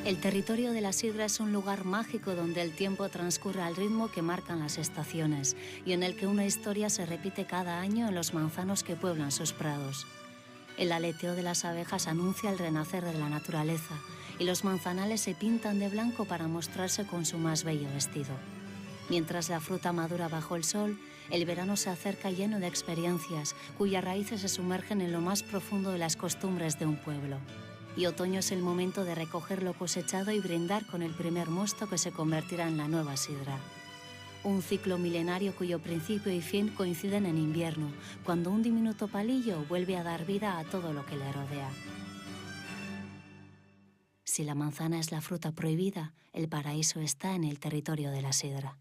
El territorio de la Sidra es un lugar mágico donde el tiempo transcurre al ritmo que marcan las estaciones y en el que una historia se repite cada año en los manzanos que pueblan sus prados. El aleteo de las abejas anuncia el renacer de la naturaleza y los manzanales se pintan de blanco para mostrarse con su más bello vestido. Mientras la fruta madura bajo el sol, el verano se acerca lleno de experiencias cuyas raíces se sumergen en lo más profundo de las costumbres de un pueblo. Y otoño es el momento de recoger lo cosechado y brindar con el primer mosto que se convertirá en la nueva sidra. Un ciclo milenario cuyo principio y fin coinciden en invierno, cuando un diminuto palillo vuelve a dar vida a todo lo que le rodea. Si la manzana es la fruta prohibida, el paraíso está en el territorio de la sidra.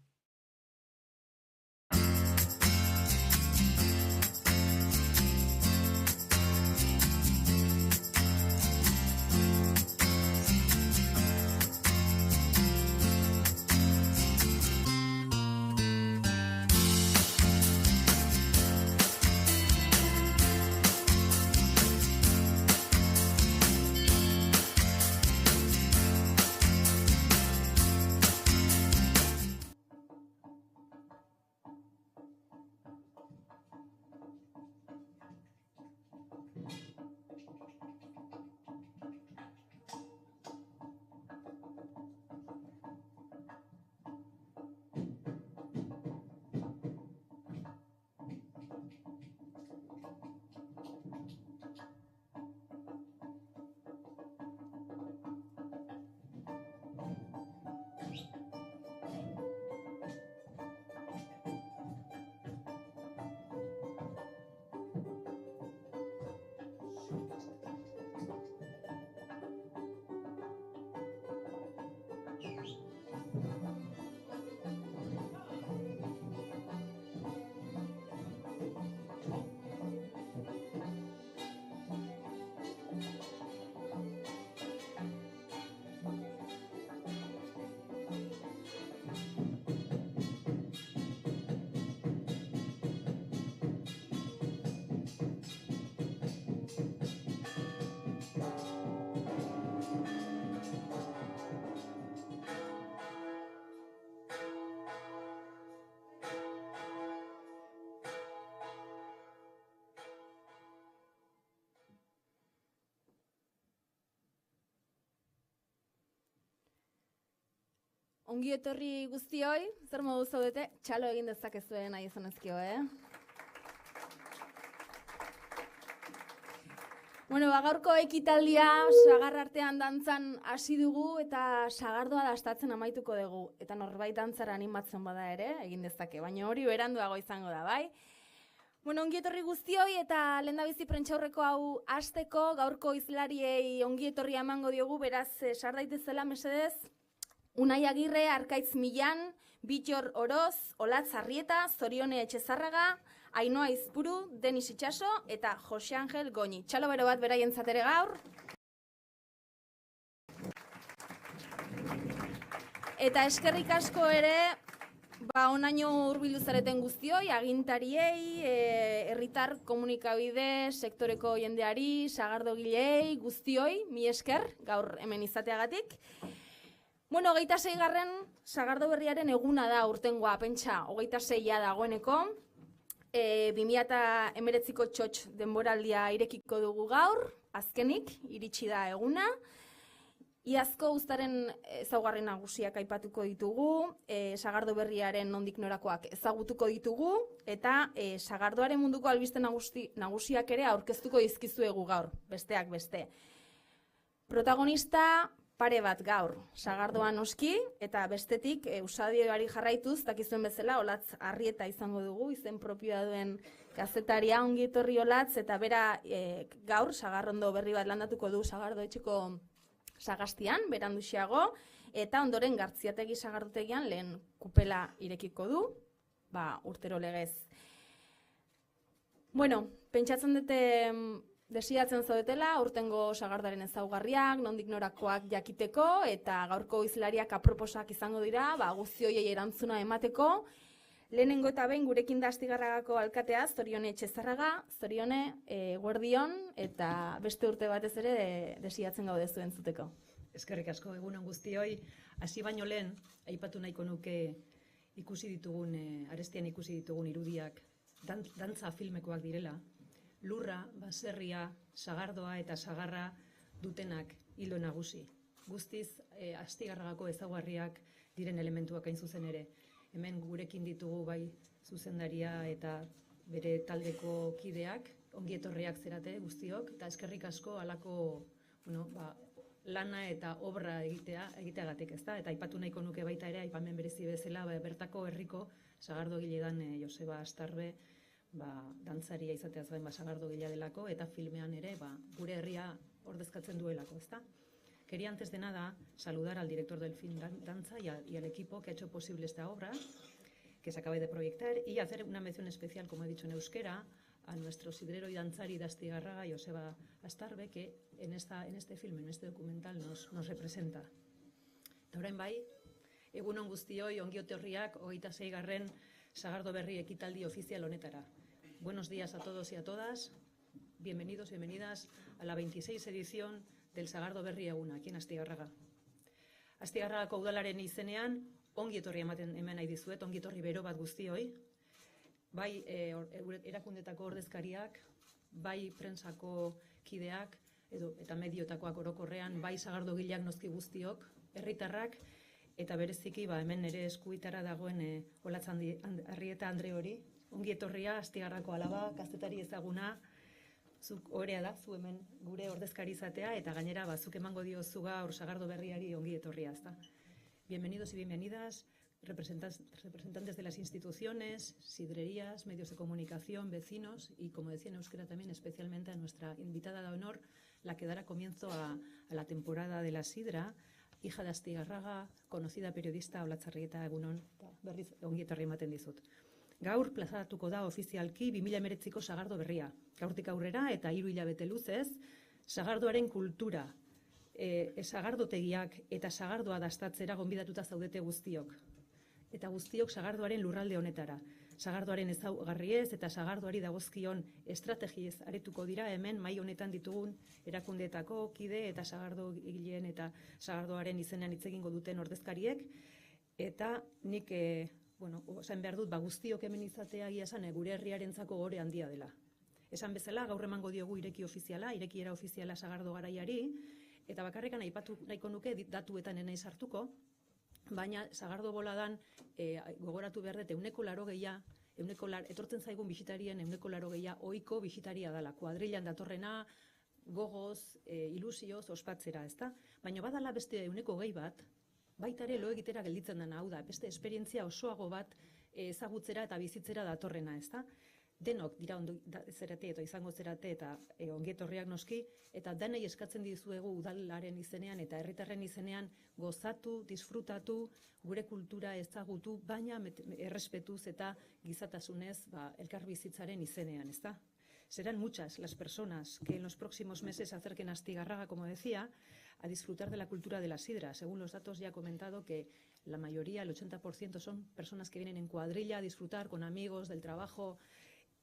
Ongi etorri guztioi, zer modu zaudete? Txalo egin dezakezuen nahi izanezkio, Bueno, gaurko ekitaldia sagar artean dantzan hasi dugu eta sagardoa dastatzen amaituko dugu. Eta norbait dantzara animatzen bada ere, egin dezake, baina hori beranduago izango da, bai? Bueno, ongi etorri guztioi eta lehendabizi prentsaurreko hau hasteko gaurko hizlariei ongi etorria emango diogu, beraz, sar daitezela mesedez. Unai Agirre, Arkaitz Millan, Bittor Oroz, Olatz Arrieta, Zorione Etxezarraga, Ainhoa Izpuru, Denis Itxaso eta Jose Angel Goñi. Txalo bero bat beraientzat ere gaur. Eta eskerrik asko ere, onaino hurbildu zareten guztioi, agintariei, herritar komunikabide, sektoreko jendeari, sagardogilei, guztioi, mi esker, gaur hemen izateagatik. Bueno, 26. Sagardo berriaren eguna da urtengoa, pentsa, 26a dagoeneko. 2019ko txotx denboraldia irekiko dugu gaur, azkenik, iritsi da eguna. Iazko uztaren ezaugarri nagusiak aipatuko ditugu, sagardo berriaren nondik norakoak ezagutuko ditugu, eta sagardoaren munduko albiste nagusiak ere aurkeztuko dizkizuegu gaur, besteak beste. Protagonista pare bat gaur, sagardoan noski, eta bestetik usadioari jarraituz, dakizuen bezala, Olatz Arrieta izango dugu, izen propioa duen kazetaria, ongi etorri Olatz, eta bera gaur, sagarrondo berri bat landatuko du sagardo etxeko sagastian, beranduxiago, eta ondoren Gartziategi sagardotegian lehen kupela irekiko du, urtero legez. Bueno, pentsatzen dute desiatzen zaudetela, urtengo sagardaren ezaugarriak, nondik norakoak jakiteko, eta gaurko hizlariak aproposak izango dira, guztioiei erantzuna emateko. Lehenengo eta behin gurekin da Astigarragako alkatea, Zorione Etxezarraga, Zorione, guardion, eta beste urte batez ere desiatzen gaude zuen zuteko. Eskerrik asko, egunon guztioi. Hasi baino lehen, aipatu nahiko nuke ikusi ditugun, arestian ikusi ditugun irudiak, dantza filmekoak direla. Lurra, baserria, sagardoa eta sagarra dutenak hilo nagusi. Guztiz, Astigarragako ezaugarriak diren elementuak hain zuzen ere. Hemen gurekin ditugu bai zuzendaria eta bere taldeko kideak, ongi etorriak zerate guztiok, eta eskerrik asko halako lana eta obra egiteagatik, ezta? Eta aipatu nahiko nuke baita ere, aipamen berezi bezala, bertako herriko sagardogiledan Joseba Astarbe, dantzaria izateaz gain sagardogilea delako, eta filmean ere gure herria ordezkatzen duelako, ezta? Quería antes de nada saludar al director del film Danza y al equipo que ha hecho posible esta obra, que se acaba de proyectar, y hacer una mención especial, como he dicho en euskera, a nuestro sidrero y danzari de Astigarraga, Joseba Astarbe, que en este filme, en este documental, nos representa. Eta orain bai, egunon guztioi, ongi etorriak, 26. Sagardo Berri ekitaldi ofizial honetara. Buenos días a todos y a todas, bienvenidos, bienvenidas a la 26 edición del Sagardo Berri Eguna, aquí en Astigarraga. Astigarragako udalaren izenean, ongi etorri ematen hemen nahi dizuet, ongi etorri bero bat guztioi, bai erakundetako ordezkariak, bai prentsako kideak, eta mediotakoak orokorrean, bai sagardogileak noski guztiok, herritarrak, eta bereziki hemen ere eskuitara dagoen Olatz Arrieta Andre hori, ongi etorria, Astigarrako alaba, kazetari ezaguna, zuk orea da, zu hemen gure ordezkari izatea, eta gainera zuk emango diozu gaur Sagardo Berriari ongi etorria, ezta. Bienvenidos y bienvenidas, representantes de las instituciones, sidrerías, medios de comunicación, vecinos y, como decía en euskera también, especialmente a nuestra invitada de honor, la que dará comienzo a la temporada de la sidra, hija de Astigarraga, conocida periodista Olatz Arrieta, egunon, berriz ongi etorri ematen dizut. Gaur plazaratuko da ofizialki 2019ko Sagardo Berria. Gaurtik aurrera eta 3 hilabete luzez, sagardoaren kultura, sagardotegiak eta sagardoa dastatzera gonbidatuta zaudete guztiok. Eta guztiok sagardoaren lurralde honetara. Sagardoaren ezaugarriez eta sagardoari dagozkion estrategiez arituko dira hemen mahai honetan ditugun erakundeetako kide eta sagardogileen eta sagardoaren izenean hitz egingo duten ordezkariek. Eta nik esan behar dut, guztiok hemen izatea egia esan gure herriarentzako gore handia dela. Esan bezala, gaur emango diogu irekiera ofiziala sagardo garaiari, eta bakarrekan aipatu nahiko nuke datuetan enaiz hartuko, baina sagardo boladan gogoratu behar dut 80%, etortzen zaigun bisitarien 80% ohiko bisitaria dela, kuadrilan datorrena, gogoz, ilusioz, ospatzera, ezta? Baina badala beste 20% bat, baita ere lo egitera gelditzen dena, hau da, beste esperientzia osoago bat ezagutzera eta bizitzera datorrena, ezta? Denok dira zerate eta izango zerate eta ongietorriak noski, eta danei eskatzen dizuegu udalaren izenean eta herritarren izenean gozatu, disfrutatu, gure kultura ezagutu, baina errespetuz eta gizatasunez elkar bizitzaren izenean, ezta? Serán muchas las personas que en los próximos meses se acerquen a Astigarraga, como decía, a disfrutar de la cultura de la sidra. Según los datos ya he comentado que la mayoría, el 80%, son personas que vienen en cuadrilla a disfrutar con amigos del trabajo,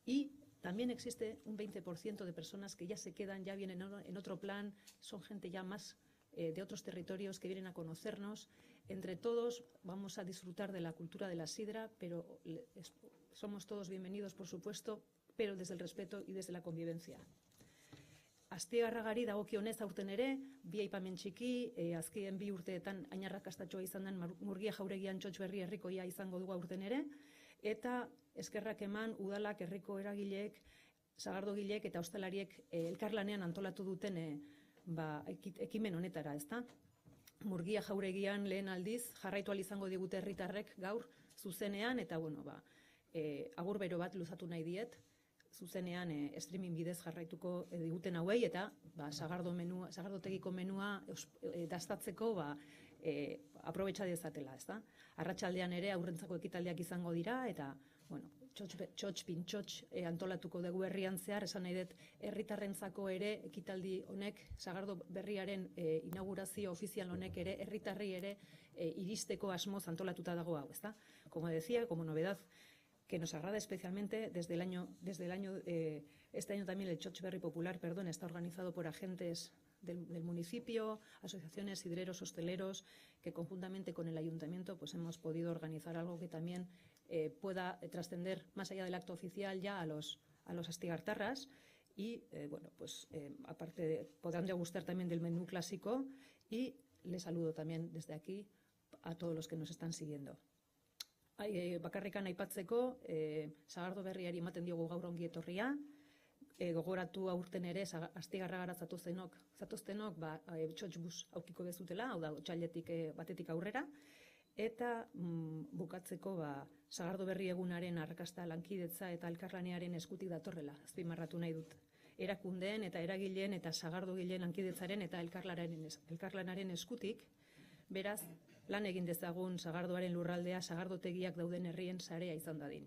y también existe un 20% de personas que ya se quedan, ya vienen en otro plan, son gente ya más de otros territorios que vienen a conocernos. Entre todos vamos a disfrutar de la cultura de la sidra, pero somos todos bienvenidos, por supuesto, pero desde el respeto y desde la convivencia. Astigarragari dagokionez aurten ere, bi aipamen txiki, azken 2 urteetan ainarrakastatxoa izan den Murgia Jauregian Txotx Berri herrikoia izango dugu aurten ere, eta eskerrak eman udalak, herriko eragileek, sagardogileek eta ostalariek elkarlanean antolatu duten ekimen honetara, ezta? Murgia Jauregian lehen aldiz jarraitu ahal izango digute herritarrek gaur zuzenean, eta agur bero bat luzatu nahi diet, zuzenean streaming bidez jarraituko diguten hauei, eta sagardotegiko menua dastatzeko aprobetxa dezatela, ezta? Arratsaldean ere aurrentzako ekitaldiak izango dira, eta txotx pintxotx antolatuko dugu herrian zehar, esan nahi dut herritarrentzako ere ekitaldi honek, Sagardo Berriaren inaugurazio ofizial honek ere, herritarri ere iristeko asmoz antolatuta dago hau, ezta? Como decía, como novedad que nos agrada especialmente, este año también el Txotx Berri Popular, está organizado por agentes del municipio, asociaciones, sidreros, hosteleros, que conjuntamente con el ayuntamiento pues hemos podido organizar algo que también pueda trascender más allá del acto oficial ya a los astigartarras y, aparte podrán degustar también del menú clásico y les saludo también desde aquí a todos los que nos están siguiendo. Bakarrikan aipatzeko, sagardo berriari ematen diogu gaur ongi etorria, gogoratu aurten ere astigarragara zatoztenok txotxbus aukiko bezutela, hau da, otxailetik batetik aurrera, eta bukatzeko sagardo berri egunaren arrakasta lankidetza eta elkarlanearen eskutik datorrela, azpimarratu nahi dut. Erakundeen eta eragileen eta sagardogileen lankidetzaren eta elkarlanaren eskutik, beraz, lan egin dezagun sagardoaren lurraldea sagardotegiak dauden herrien sarea izan dadin.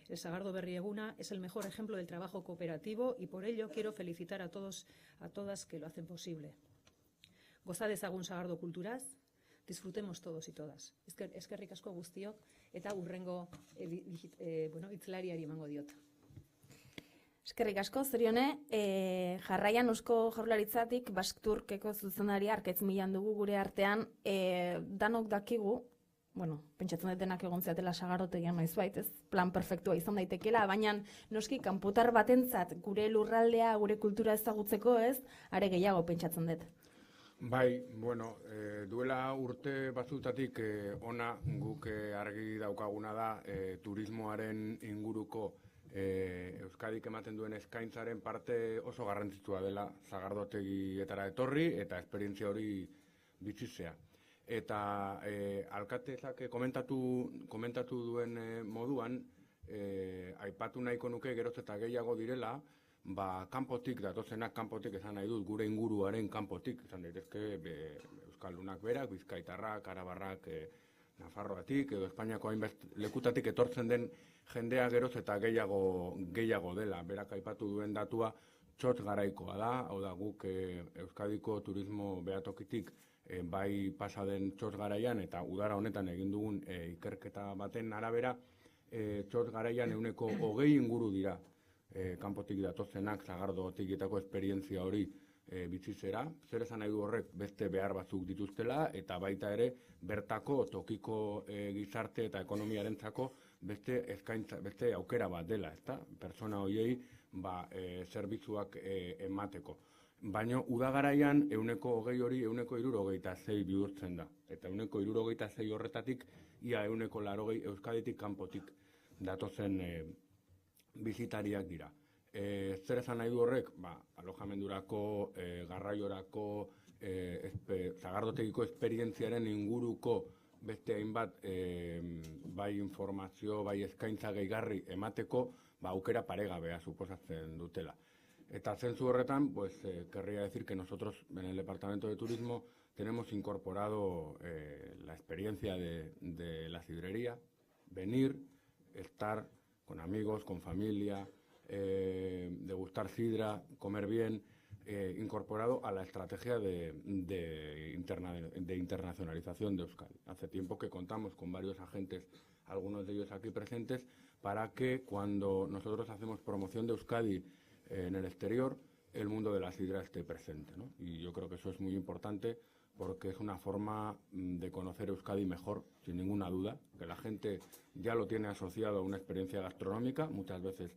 El Sagardo Berri Eguna es el mejor ejemplo del trabajo cooperativo y por ello quiero felicitar a todos, a todas que lo hacen posible. Goza dezagun sagardo kulturaz, disfrutemos todos y todas. Eskerrik asko guztiok eta hurrengo hitzlariari emango diot. Eskerrik asko, zorione, jarraian Eusko Jaurlaritzatik Baskturkeko zuzendaria Arkaitz Milan dugu gure artean, danok dakigu, pentsatzen dut denak egon zeatela sagardotegian noizbait, ez plan perfektua izan daitekela, baina noski kanpotar batentzat gure lurraldea, gure kultura ezagutzeko, ez, are gehiago pentsatzen dut. Bai, duela urte batzutatik ona guk argi daukaguna da turismoaren inguruko Euskadik ematen duen eskaintzaren parte oso garrantzitsua dela sagardotegietara etorri eta esperientzia hori bizitzea. Eta alkateak komentatu duen moduan, aipatu nahiko nuke geroz eta gehiago direla, kanpotik, datozenak kanpotik esan nahi dut, gure inguruaren kanpotik, esan daitezke Euskaldunak berak, Bizkaitarrak, Arabarrak, Nafarroatik edo Espainiako hainbat lekutatik etortzen den jendea geroz eta gehiago dela. Berak aipatu duen datua txot garaikoa da, hau da guk Euskadiko turismo behatokitik bai pasaden txot garaian eta udara honetan egin dugun ikerketa baten arabera, txot garaian 20% inguru dira kanpotik datozenak sagardotegietako esperientzia hori bizitzera. Zer esan nahi du horrek beste behar batzuk dituztela eta baita ere bertako tokiko gizarte eta ekonomiarentzako beste aukera bat dela, ezta? Pertsona horiei zerbitzuak emateko. Baina udagaraian 20% hori 60% bihurtzen da. Eta 60% horretatik ia 80% Euskaditik kanpotik datozen bisitariak dira. Zer esan nahi du horrek? Alojamendurako, garraiorako, sagardotegiko esperientziaren inguruko beste hainbat bai informazio, bai eskaintza gehigarri emateko, aukera paregabea suposatzen dutela. Eta zentzu horretan, querría decir que nosotros en el Departamento de Turismo tenemos incorporado la experiencia de la sidrería, venir, estar con amigos, con familia, degustar sidra, comer bien, incorporado a la estrategia de internacionalización de Euskadi. Hace tiempo que contamos con varios agentes, algunos de ellos aquí presentes, para que cuando nosotros hacemos promoción de Euskadi en el exterior, el mundo de la sidra esté presente, ¿no? Y yo creo que eso es muy importante porque es una forma de conocer Euskadi mejor, sin ninguna duda, que la gente ya lo tiene asociado a una experiencia gastronómica, muchas veces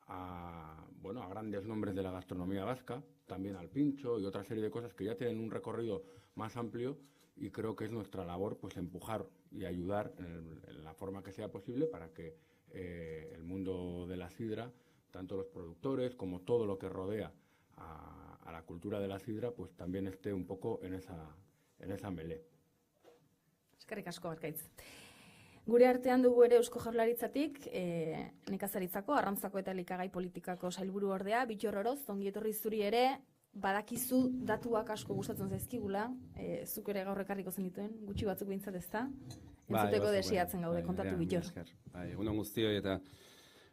a grandes nombres de la gastronomía vasca, también al pincho y otra serie de cosas que ya tienen un recorrido más amplio, y creo que es nuestra labor empujar y ayudar en la forma que sea posible para que el mundo de la sidra, tanto los productores como todo lo que rodea a la cultura de la sidra, también esté un poco en esa melé. Eskerrik asko, Arkaitz. Gure artean dugu ere Eusko Jaurlaritzatik, nekazaritzako, arrantzako eta elikagai politikako sailburu ordea, Bittor Oroz, ongi etorri zuri ere, badakizu datuak asko gustatzen zaizkigula, zuk ere gaur ekarriko zenituen, gutxi batzuk behintzat ezta, entzuteko desiatzen gaude, kontatu Bittor. Egunon guztioi eta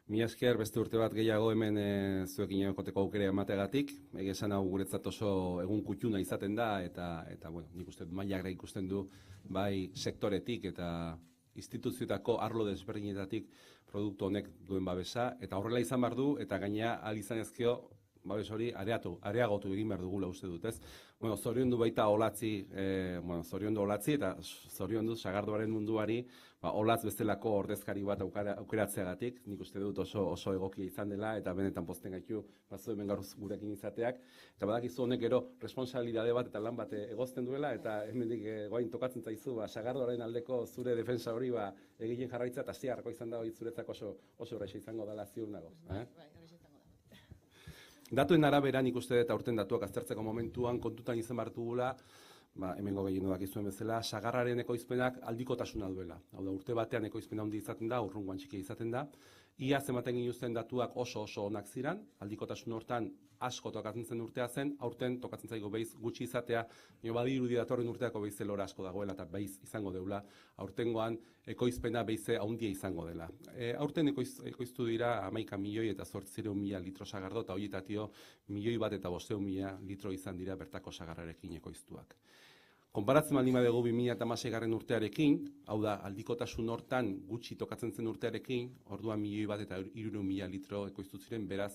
mila esker beste urte bat gehiago hemen zuekin egoteko aukera emateagatik, egia esan hau guretzat oso egun kutxuna izaten da, eta nik uste mailak ikusten du bai sektoretik eta instituzioetako arlo desberdinetatik produktu honek duen babesa, eta horrela izan behar du, eta gainera ahal izan ezkeo babes hori areagotu egin behar dugula uste dut, ez? Bueno, zoriondu baita Olatzi, zoriondu Olatzi eta zoriondu sagardoaren munduari, Olatz bezalako ordezkari bat aukeratzeagatik, nik uste dut oso egokia izan dela eta benetan pozten gaitu bazu hemen gaur gurekin izateak, eta badakizu honek gero responsabilitate bat eta lan bat egozten duela, eta hemendik goain tokatzen zaizu sagardoaren aldeko zure defensa hori egiten jarraitza, eta ziarrako izan da hori zuretzako oso erraixa izango dela ziur nago. Datuen arabera nik uste dut aurten datuak aztertzeko momentuan kontutan izan behar dugula, hemengo gehienu dakizuen bezala, sagarraren ekoizpenak aldikotasuna duela. Hau da, urte batean ekoizpena handi izaten da, urrungoan txiki izaten da. Ia ematen ginuzten datuak oso onak ziren, aldikotasun hortan asko tokatzen zen urtea zen, aurten tokatzen zaigu behiz gutxi izatea, badirudi datorren urteako behiz elora asko dagoela eta behiz izango deula, aurtengoan ekoizpena behize haundia izango dela. Aurten ekoiztu dira 11 milioi eta 800.000 litro sagardo, eta horietazio 1.500.000 litro izan dira bertako sagarrarekin ekoiztuak. Konparatzen baldin badugu 2016 urtearekin, hau da, aldikotasun hortan gutxi tokatzen zen urtearekin, orduan 1.300.000 litro ekoiztu ziren, beraz,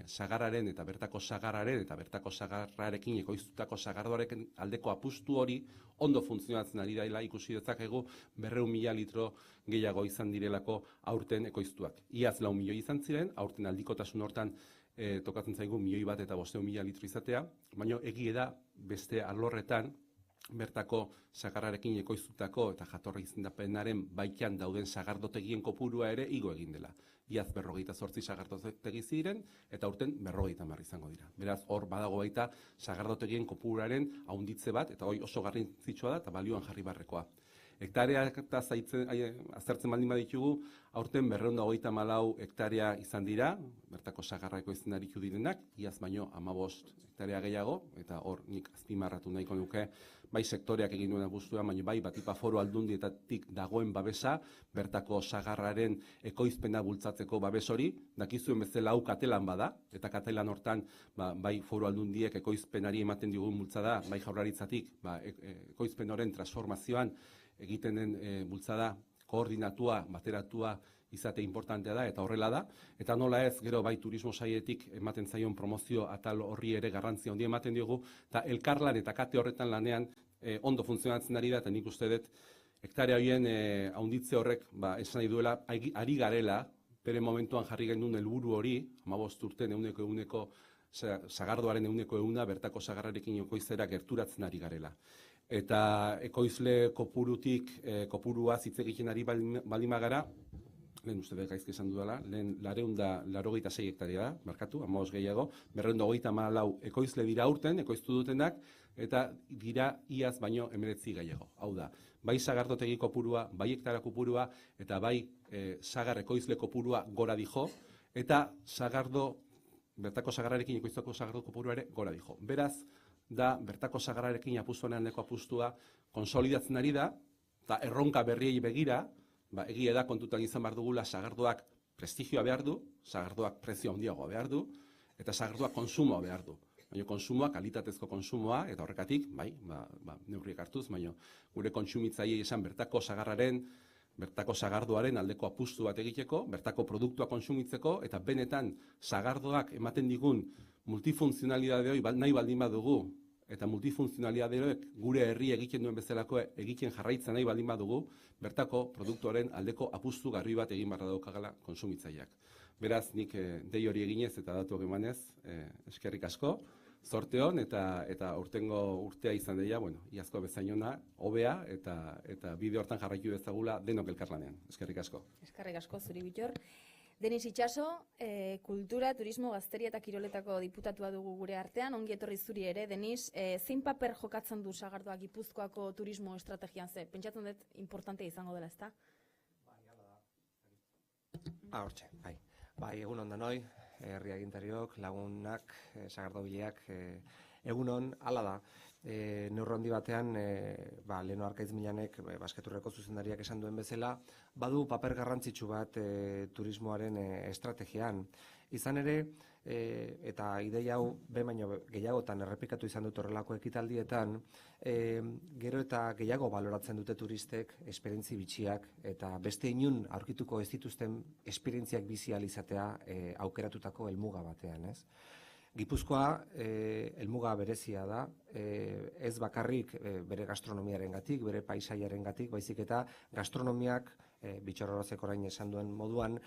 sagarraren eta bertako sagarrarekin ekoiztutako sagardoarekin aldeko apustu hori ondo funtzionatzen ari daila ikusi dezakegu 200.000 litro gehiago izan direlako aurten ekoiztuak. Iaz 4 milioi izan ziren, aurten aldikotasun hortan tokatzen zaigu 1.500.000 litro izatea, baina egie da beste alorretan bertako sagarrarekin ekoiztutako eta jatorri izendapenaren baitan dauden sagardotegien kopurua ere igo egin dela. Iaz 58 sagardotegi ziren eta aurten 50 izango dira. Beraz, hor badago baita sagardotegien kopuruaren haunditze bat, eta hori oso garrantzitsua da eta balioan jarri barrekoa. Hektareak eta aztertzen baldin baditugu, aurten 234 hektarea izan dira, bertako sagarra ekoizten aritu direnak, iaz baino 15 hektarea gehiago, eta hor nik azpimarratu nahiko nuke, bai sektoreak egin duen abuztua, baina bai batipa foru aldundietatik dagoen babesa, bertako sagarraren ekoizpena bultzatzeko babes hori, dakizuen bezala hau katelan bada, eta katelan hortan bai foru aldundiek ekoizpenari ematen digun bultzada, bai jaurlaritzatik ekoizpen horren transformazioan egiten den bultzada koordinatua, bateratua izate importantea da, eta horrela da, eta nola ez, gero bai turismo sailetik ematen zaion promozio atal horri ere garrantzia handia ematen diogu, eta elkarlan eta kate horretan lanean ondo funtzionatzen ari da, eta nik uste dut, hektarea horien haunditze horrek, esan nahi duela, ari garela, bere momentuan jarri genuen helburu hori, 15 urten ehuneko sagardoaren 100%, bertako sagarrarekin ekoiztera gerturatzen ari garela. Eta ekoizle kopurua hitz egiten ari baldin bagara, lehen uste dut gaizki esan dudala, lehen 286 hektarea da, markatu, 15 gehiago, 234 ekoizle dira aurten, ekoiztu dutenak, eta dira iaz baino 19 gehiago. Hau da, bai sagardotegi kopurua, bai hektara kopurua, eta bai sagar ekoizle kopurua gora dijo, eta bertako sagarrarekin ekoiztako sagardo kopurua ere gora dijo. Beraz, da bertako sagarrarekin apustuan handeko apustua konsolidatzen ari da, eta erronka berriei begira, egia da kontutan izan behar dugula sagardoak prestigioa behar du, sagardoak prezio handiagoa behar du, eta sagardoak konsumoa behar du. Baina konsumoa, kalitatezko konsumoa, eta horrekatik, neurriek hartuz, baina gure kontsumitzaileei esan bertako sagardoaren aldeko apustu bat egiteko, bertako produktua konsumitzeko, eta benetan sagardoak ematen digun multifunzionalidade hori nahi baldin badugu, eta multifunzionalidade horiek gure herri egiten duen bezalako egiten jarraitzen nahi baldin badugu, bertako produktuaren aldeko apustu garbi bat egin barra daukagala konsumitzaileak. Beraz, nik dei hori eginez eta datuak emanez, eskerrik asko, zorte hon, eta urtengo urtea izan deia, iazko bezainona, hobea, eta bide hortan jarraitu bezagula denok elkarlanean. Eskerrik asko. Eskerrik asko, zuri Bittor. Denis Itxaso, kultura, turismo, gazteria eta kiroletako diputatua dugu gure artean, ongi etorri zuri ere, Denis, zein paper jokatzen du sagardoak Gipuzkoako turismo estrategian ze? Pentsatzen dut importantea izango dela, ezta? Hortxe, bai, egun on danoi, herri agintariok, lagunak, sagardobileak, egunon, hala da. Neurro handi batean, Leno Arkaitz Milanek, Basketurreko zuzendariak esan duen bezala, badu paper garrantzitsu bat turismoaren estrategian. Izan ere, eta ideia hau baino gehiagotan errepikatu izan dut horrelako ekitaldietan, gero eta gehiago baloratzen dute turistek esperientzi bitxiak, eta beste inun aurkituko ez dituzten esperientziak bizi ahal izatea aukeratutako helmuga batean, ez? Gipuzkoa helmuga berezia da, ez bakarrik bere gastronomiarengatik, bere paisaiarengatik, baizik eta gastronomiak Bitxorrorozek orain esan duen moduan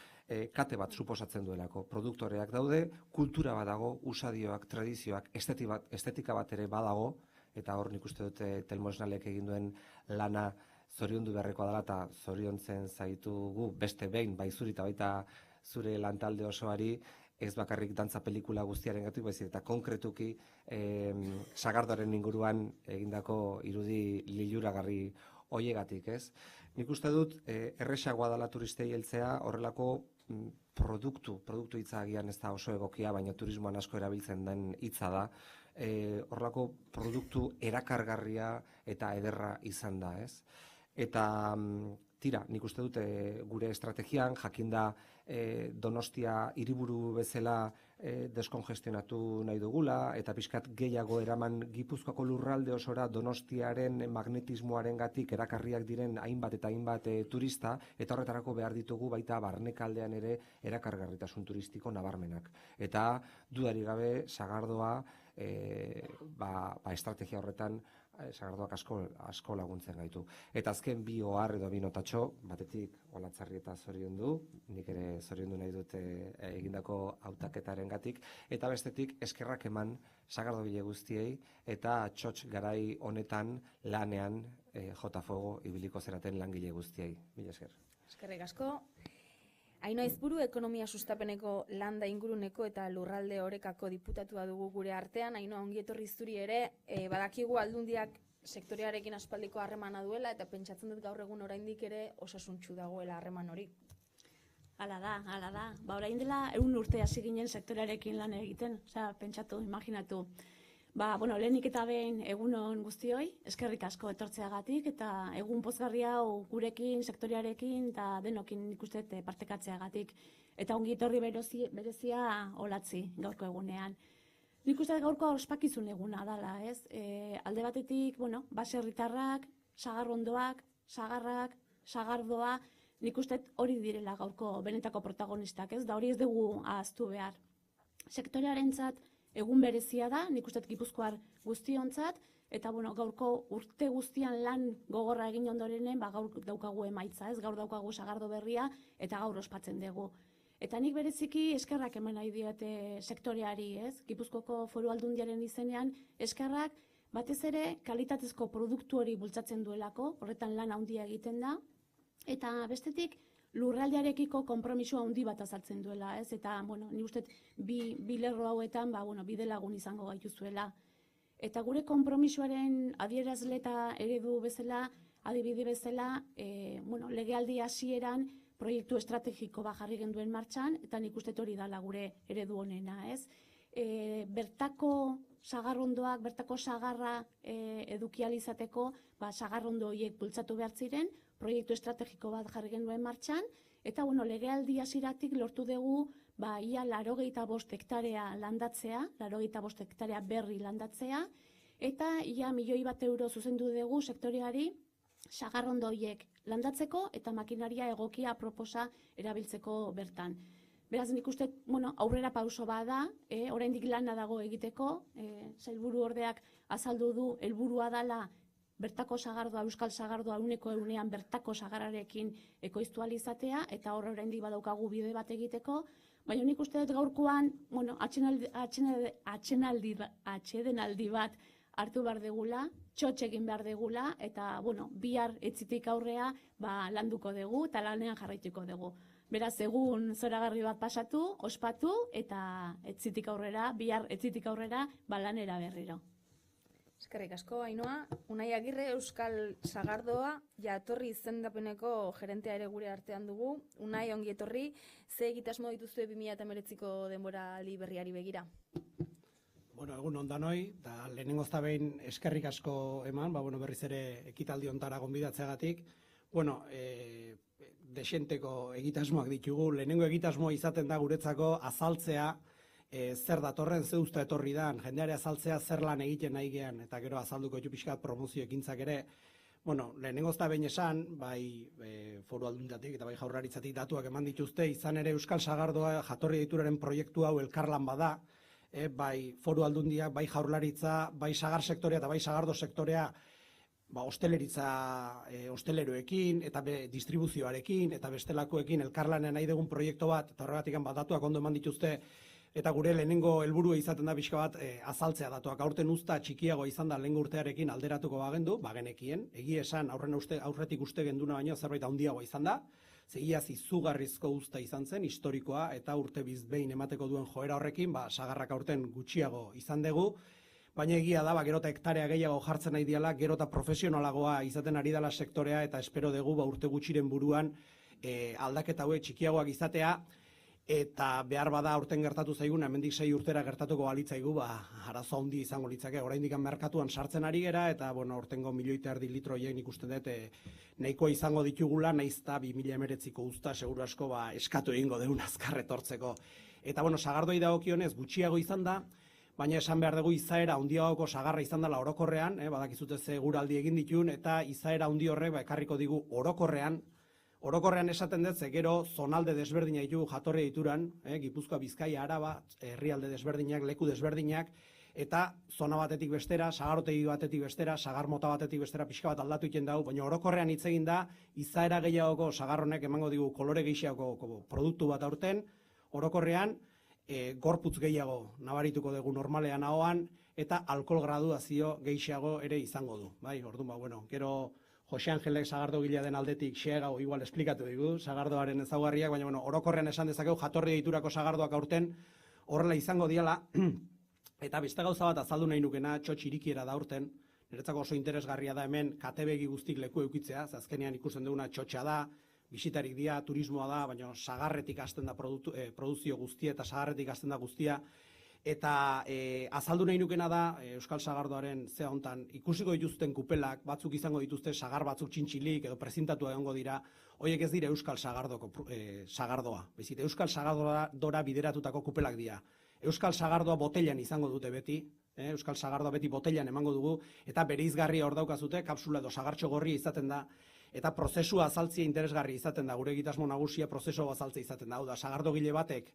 kate bat suposatzen duelako. Produktoreak daude, kultura bat dago, usadioak, tradizioak, estetika bat ere badago, eta hor nik uste dute Telmo Esnalek egin duen lana zoriondu beharrekoa dela eta zoriontzen zaitugu beste behin, bai zuri eta baita zure lantalde osoari, ez bakarrik dantza pelikula guztiarengatik, baizik eta konkretuki sagardoaren inguruan egindako irudi liluragarri hoiegatik, ez? Nik uste dut erresagoa dela turistei heltzea horrelako produktu hitza agian ez da oso egokia, baina turismoan asko erabiltzen den hitza da, horrelako produktu erakargarria eta ederra izan da, ez? Eta tira, nik uste dut gure estrategian, jakinda Donostia hiriburu bezala deskongestionatu nahi dugula, eta pixkat gehiago eraman Gipuzkoako lurralde osora Donostiaren magnetismoarengatik erakarriak diren hainbat eta hainbat turista, eta horretarako behar ditugu baita barnekaldean ere erakargarritasun turistiko nabarmenak. Eta dudarik gabe Sagardoa estrategia horretan Sagardoak asko laguntzen gaitu. Eta azken bi ohar edo bi notatxo, batetik Olatzarri eta zoriondu, nik ere zoriondu nahi dute egindako hautaketarenggatik, eta bestetik eskerrak eman sagardogile guztiei eta txotx garai honetan lanean jota fuego ibiliko zeraten langile guztiei. Mila esker. Eskerrik asko. Aino Aizpuru ekonomia sustapeneko landa inguruneko eta lurralde orekako diputatua dugu gure artean. Aino ongi etorri zuri ere, badakigu aldundiak sektorearekin aspaldiko harremana duela eta pentsatzen dut gaur egun oraindik ere osasuntsu dagoela harreman hori. Hala da. Orain dela 100 urte hasi ginen sektorearekin lan egiten, pentsatu, imaginatu. Lehenik eta behin egunon guztioi, eskerrik asko etortzeagatik eta egun pozgarri hau gurekin, sektorearekin eta denokin ikustet partekatzeagatik. Eta ongi etorri berezia Olatzi gaurko egunean. Nik uste gaurko ospakizun eguna dela, ez? Alde batetik, baserritarrak, sagarrondoak, sagarrak, sagardoa, nik uste hori direla gaurko benetako protagonistak, ez? Da hori ez dugu ahaztu behar. Sektorearentzat egun berezia da, nik uste Gipuzkoar guztiontzat, eta gaurko urte guztian lan gogorra egin ondorenen, gaur daukagu emaitza, ez? Gaur daukagu sagardo berria eta gaur ospatzen dugu. Eta nik bereziki eskerrak eman nahi diate sektoreari, ez? Gipuzkoko Foru Aldundiaren izenean eskerrak batez ere kalitatezko produktu hori bultzatzen duelako, horretan lan handia egiten da, eta bestetik lurraldearekiko konpromiso handi bat azaltzen duela, ez? Eta, nik uste bi lerro hauetan, bide lagun izango gaituzuela. Eta gure konpromisoaren adierazle eta eredu bezala, adibide bezala, legealdi hasieran proiektu estrategiko bat jarri genduen martxan, eta nik uste hori dala gure eredu honena, ez? Bertako sagarrondoak, bertako sagarra edukializateko, sagarrondo horiek bultzatu behar ziren, proiektu estrategiko bat jarri genuen martxan, eta legealdi hasieratik lortu dugu ia 85 hektarea landatzea, 85 hektarea berri landatzea, eta ia 1 milioi euro zuzendu dugu sektoreari sagarrondo horiek landatzeko eta makinaria egokia proposa erabiltzeko bertan. Beraz, nik uste, aurrera pauso bada, oraindik lana dago egiteko, sailburu ordeak azaldu du helburua dela bertako sagardoa, euskal sagardoa 100% bertako sagarrarekin ekoiztualizatea, eta hor oraindik badaukagu bide bat egiteko, baina nik uste dut gaurkoan, atsedenaldi bat hartu behar degula, txotx egin behar degula, eta, bihar etzitik aurrea landuko dugu eta lanean jarraituko dugu. Beraz, egun zoragarri bat pasatu, ospatu, eta etzitik aurrera, bihar etzitik aurrera, lanera berriro. Eskerrik asko, Ainoa. Unai Agirre, Euskal Sagardoa, jatorri izendapeneko gerentea ere gure artean dugu. Unai, ongi etorri, ze egitasmo dituzue 2019ko denboraldi berriari begira? Egun ondanoi, eta lehenengo ez da behin eskerrik asko eman, berriz ere ekitaldi ontara gonbidatzeagatik. Desenteko egitasmoak ditugu. Lehenengo egitasmoa izaten da guretzako azaltzea zer datorren, ze usta etorri dan, jendeare azaltzea zer lan egiten nahi gean, eta gero azalduko ditu pixkat promozio ekintzak ere. Lehenengo ez da behin esan, bai Foru Aldundiatik eta bai Jaurlaritzatik datuak eman dituzte, izan ere Euskal Sagardoa jatorri deituraren proiektu hau elkarlan bada, bai foru aldundiak, bai jaurlaritza, bai sagar sektorea eta bai sagardo sektorea, hosteleroekin eta distribuzioarekin eta bestelakoekin elkarlanean nahi dugun proiektu bat, eta horregatik datuak ondo eman dituzte, eta gure lehenengo helburua izaten da pixka bat azaltzea datuak. Aurten uzta txikiago izan da lehengo urtearekin alderatuko bagenekien, egia esan aurretik uste genduna baino zerbait handiagoa izan da, zegiaz izugarrizko uzta izan zen, historikoa, eta urte behin emateko duen joera horrekin, sagarrak aurten gutxiago izan dugu, baina egia da, gero eta hektarea gehiago jartzen nahi diala, gero eta profesionalagoa izaten ari dela sektorea, eta espero dugu urte gutxiren buruan aldaketa hauek txikiagoak izatea, eta behar bada aurten gertatu zaiguna, hemendik 6 urtera gertatuko balitzaigu, arazo handi izango litzake, oraindik merkatuan sartzen ari gera, eta aurtengo 1,5 milioi litro horiek ikusten dut nahiko izango ditugula, nahiz eta 2019ko uzta seguru asko eskatu egingo deun azkar etortzeko. Eta sagardoi dagokionez gutxiago izan da, baina esan behar dugu izaera handiagoko sagarra izan dela orokorrean, badakizute ze guraldi egin ditun, eta izaera handi horrek ekarriko digu orokorrean esaten dut, gero zonalde desberdinak ditugu jatorri dituran, Gipuzkoa, Bizkaia, Araba, herrialde desberdinak, leku desberdinak, eta zona batetik bestera, sagarotegi batetik bestera, sagar mota batetik bestera pixka bat aldatu iten dago, baina orokorrean hitz egin da, izaera gehiagoko sagarronek emango digu kolore gehiagoko produktu bat aurten, orokorrean, gorputz gehiago nabarituko dugu normalean ahoan, eta alkohol graduazio gehiago ere izango du. Orduan, gero Jose Angelek sagardogilea den aldetik xegago igual esplikatu digu, sagardoaren ezaugarriak, baina orokorrean esan dezakegu jatorri deiturako sagardoak aurten horrela izango diala, eta beste gauza bat azaldu nahi nukena, txotx irikiera da aurten, niretzako oso interesgarria da hemen katebegi guztik leku eukitzea, azkenean ikusten duguna txotxa da, bisitarik dia, turismoa da, baina sagarretik hasten da produzio guztia eta sagarretik hasten da guztia, eta azaldu nahi nukena da Euskal Sagardoaren zea hontan ikusiko dituzten kupelak, batzuk izango dituzte sagar batzuk txintxilik edo prezintatu egongo dira, horiek ez dira Euskal Sagardoa, bezik Euskal Sagardora bideratutako kupelak dira. Euskal Sagardoa botellan izango dute beti, Euskal Sagardoa beti botellan emango dugu, eta bereizgarria hor daukazute, kapsula edo sagartxo gorri izaten da, eta prozesua azaltzia interesgarri izaten da, gure egitasmo nagusia prozesua azaltzia izaten da, hau da, sagardogile batek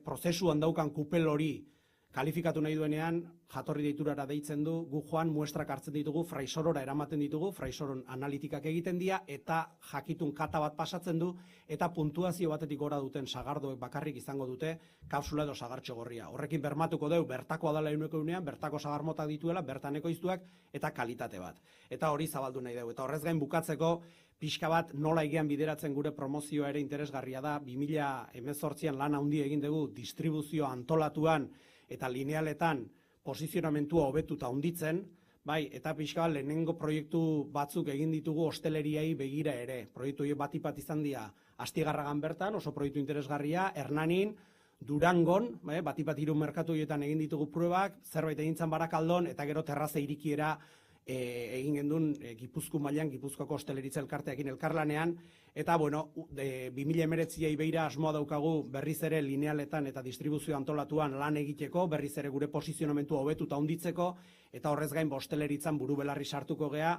prozesuan daukan kupel hori kalifikatu nahi duenean, jatorri deiturara deitzen du, gu joan muestrak hartzen ditugu, fraisorora eramaten ditugu, fraisoron analitikak egiten dira, eta jakitun kata bat pasatzen du, eta puntuazio batetik gora duten sagardoek bakarrik izango dute kapsula edo sagartxo gorria. Horrekin bermatuko dugu, bertakoa dela egunean, bertako sagarmotak dituela, bertaneko iztuak, eta kalitate bat. Eta hori zabaldu nahi dugu. Eta horrez gain bukatzeko, pixka bat nola egean bideratzen gure promozioa ere interesgarria da, 2018an lan handi egin dugu distribuzio antolatuan eta linealetan posizionamentua hobetuta handitzen, bai, eta pixka bat lehenengo proiektu batzuk egin ditugu hosteleriai begira ere. Proiektu horiek batipat izan dira Astigarragan bertan, oso proiektu interesgarria, Hernanin, Durangon, batipat 3 merkatu horietan egin ditugu pruebak, zerbait egintzen Barakaldon, eta gero terraza irikiera egin gendun Gipuzko mailan, Gipuzkoako hosteleritza elkarteekin elkarlanean, eta 2019ai beira asmoa daukagu berriz ere linealetan eta distribuzio antolatuan lan egiteko, berriz ere gure posizionamentua hobetuta handitzeko, eta horrez gain hosteleritzan buru belarri sartuko gea,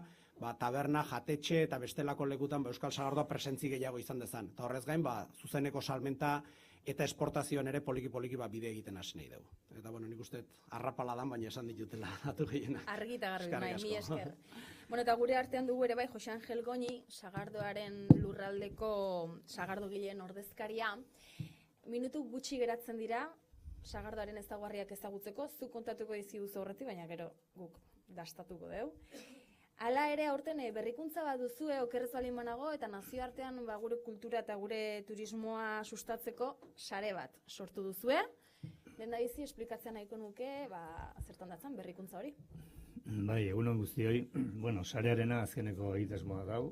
taberna, jatetxe eta bestelako lekutan Euskal Sagardoa presentzi gehiago izan dezan. Eta horrez gain, zuzeneko salmenta eta esportazioan ere poliki-poliki bide egiten hasi nahi dugu. Eta nik uste arrapala dan, baina esan ditutela datu gehiena. Argi eta garbi, mi esker. Eta gure artean dugu ere bai Jose Angel Goñi, Sagardoaren lurraldeko sagardogileen ordezkaria. Minutu gutxi geratzen dira, Sagardoaren ezaugarriak ezagutzeko, zuk kontatuko dizkiguzu horretik, baina gero guk dastatuko dugu. Hala ere aurten berrikuntza bat duzue okerrez balin banago eta nazioartean gure kultura eta gure turismoa sustatzeko sare bat sortu duzue. Lehendabizi esplikatzea nahiko nuke zertan datzan berrikuntza hori. Bai, egunon guztioi, sarearena azkeneko egitasmoa dau,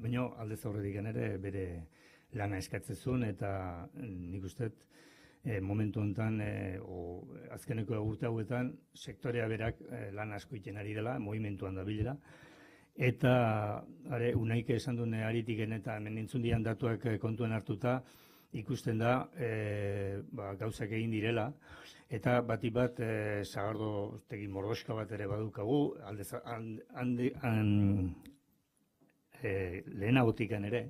baina aldez aurretik ere bere lana eskatzezun eta nik uste momentu honetan, azkeneko urte hauetan, sektorea berak lan asko iten ari dela, movimentuan da bilera, eta unaike esan duen aritiken eta menentzun dian datuak kontuen hartuta, ikusten da gauzak egin direla, eta bati bat sagardo tegi mordoska bat ere badukagu, lehenagotikan ere,